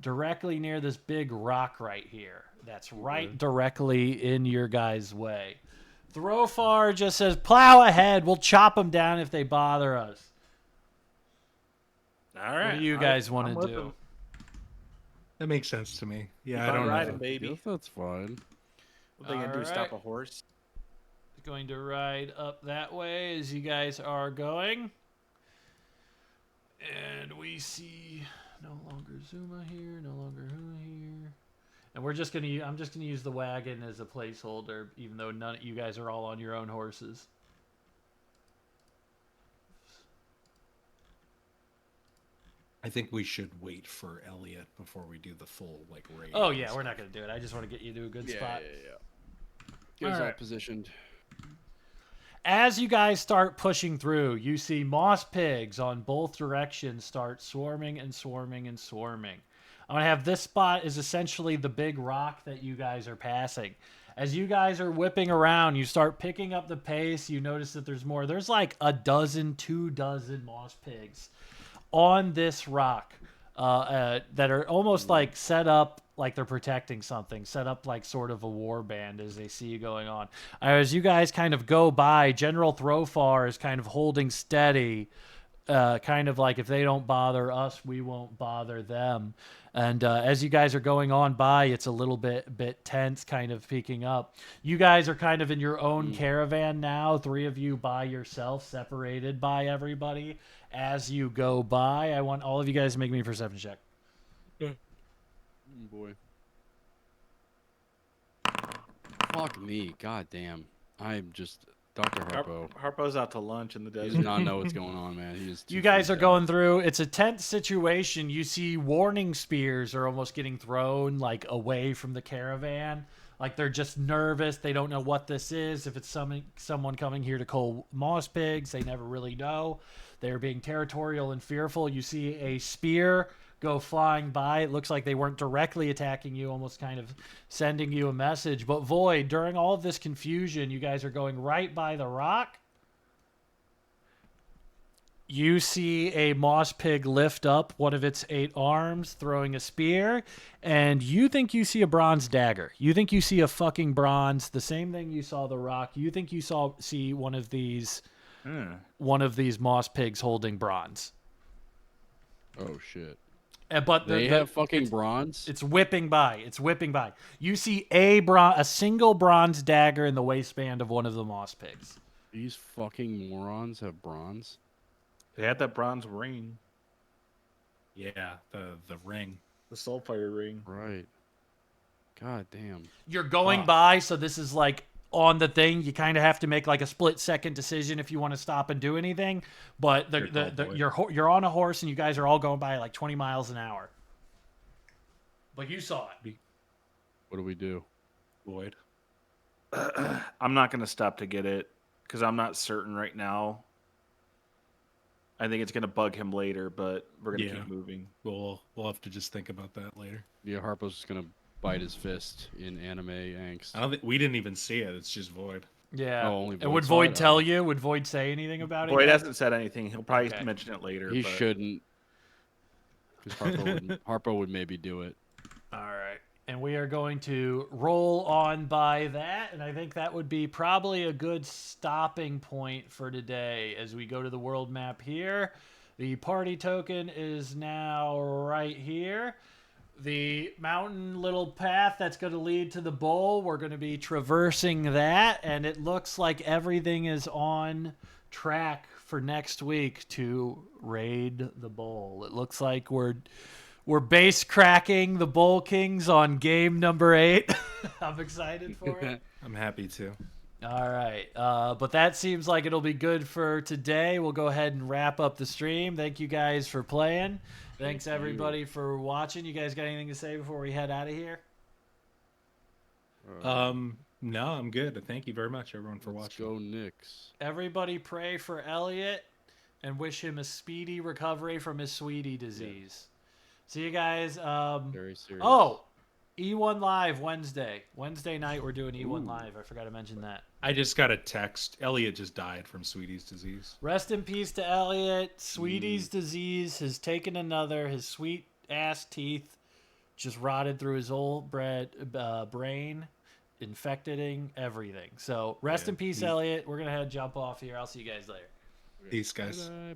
directly near this big rock right here. That's right directly in your guys' way. Throfar just says, plow ahead. We'll chop them down if they bother us.
All right.
What do you guys want to do?
That makes sense to me. Yeah,
Keep
I
on
don't
riding,
know.
baby.
Yes, that's fine.
What are they gonna do? Stop a horse?
Going to ride up that way as you guys are going. And we see no longer Zuma here, no longer Huma here. And we're just gonna I'm just gonna use the wagon as a placeholder, even though none of you guys are all on your own horses.
I think we should wait for Elliot before we do the full raid.
Oh yeah, we're not gonna do it. I just want to get you to a good spot.
Get us all
Alright.
positioned.
As you guys start pushing through, you see moss pigs on both directions start swarming and swarming and swarming. I'm going to have this spot is essentially the big rock that you guys are passing. As you guys are whipping around, you start picking up the pace. You notice that there's more. There's like 2 dozen moss pigs on this rock that are almost like set up like they're protecting something, set up like sort of a war band as they see you going on. As you guys kind of go by, General Throfar is kind of holding steady, kind of like if they don't bother us, we won't bother them. And as you guys are going on by, it's a little bit tense, kind of peeking up. You guys are kind of in your own caravan now, 3 of you by yourself, separated by everybody. As you go by, I want all of you guys to make me a perception check.
Boy. Fuck me. God damn. I'm just Dr. Harpo.
Harpo's out to lunch in the
He does
desert.
not know what's going on, man. He is
You guys are going through. It's a tense situation. You see warning spears are almost getting thrown like away from the caravan. Like they're just nervous. They don't know what this is. If it's someone coming here to cull moss pigs, they never really know. They're being territorial and fearful. You see a spear go flying by. It looks like they weren't directly attacking you, almost kind of sending you a message. But Void, during all of this confusion, you guys are going right by the rock. You see a moss pig lift up one of its 8 arms, throwing a spear, and you think you see a bronze dagger. You think you see a fucking bronze, the same thing you saw the rock. You think you see one of these moss pigs holding bronze.
Oh, shit.
But
They have fucking bronze?
It's whipping by. It's whipping by. You see a single bronze dagger in the waistband of one of the moss pigs.
These fucking morons have bronze?
They had that bronze ring,
Yeah, the ring.
the soulfire ring.
Right. God damn.
You're going by, so this is like on the thing. You kind of have to make like a split-second decision if you want to stop and do anything. But you're on a horse, and you guys are all going by like 20 miles an hour. But you saw it.
What do we do?
Void.
I'm not going to stop to get it because I'm not certain right now. I think it's going to bug him later, but we're going to keep moving.
We'll have to just think about that later.
Yeah, Harpo's just gonna bite his fist in anime angst.
I don't think we didn't even see it. It's just Void.
Yeah.
Oh, only
And
Void
would
saw
Void
it?
tell you? Would Void say anything about it?
Boyd
yet?
hasn't said anything. He'll probably
Okay.
mention it later.
He
but
shouldn't. Because Harpo would maybe do it.
All right. And we are going to roll on by that. And I think that would be probably a good stopping point for today as we go to the world map here. The party token is now right here. The mountain little path that's going to lead to the bowl, we're going to be traversing that. And it looks like everything is on track for next week to raid the bowl. It looks like we're base cracking the Bowl Kings on game number 8. I'm excited for it.
I'm happy to.
All right. But that seems like it'll be good for today. We'll go ahead and wrap up the stream. Thank you guys for playing. Thanks everybody for watching. You guys got anything to say before we head out of here?
No, I'm good. Thank you very much, everyone, for
Let's
watching.
go Knicks.
Everybody pray for Elliot and wish him a speedy recovery from his sweetie disease. See you guys.
Very serious.
Oh, E1 Live Wednesday. Wednesday night we're doing E1 Live. I forgot to mention that.
I just got a text. Elliot just died from Sweetie's disease.
Rest in peace to Elliot. Sweetie's disease has taken another. His sweet ass teeth just rotted through his old brain, infecting everything. So rest in peace, Elliot. We're going to jump off here. I'll see you guys later.
Peace, guys.
Bye-bye.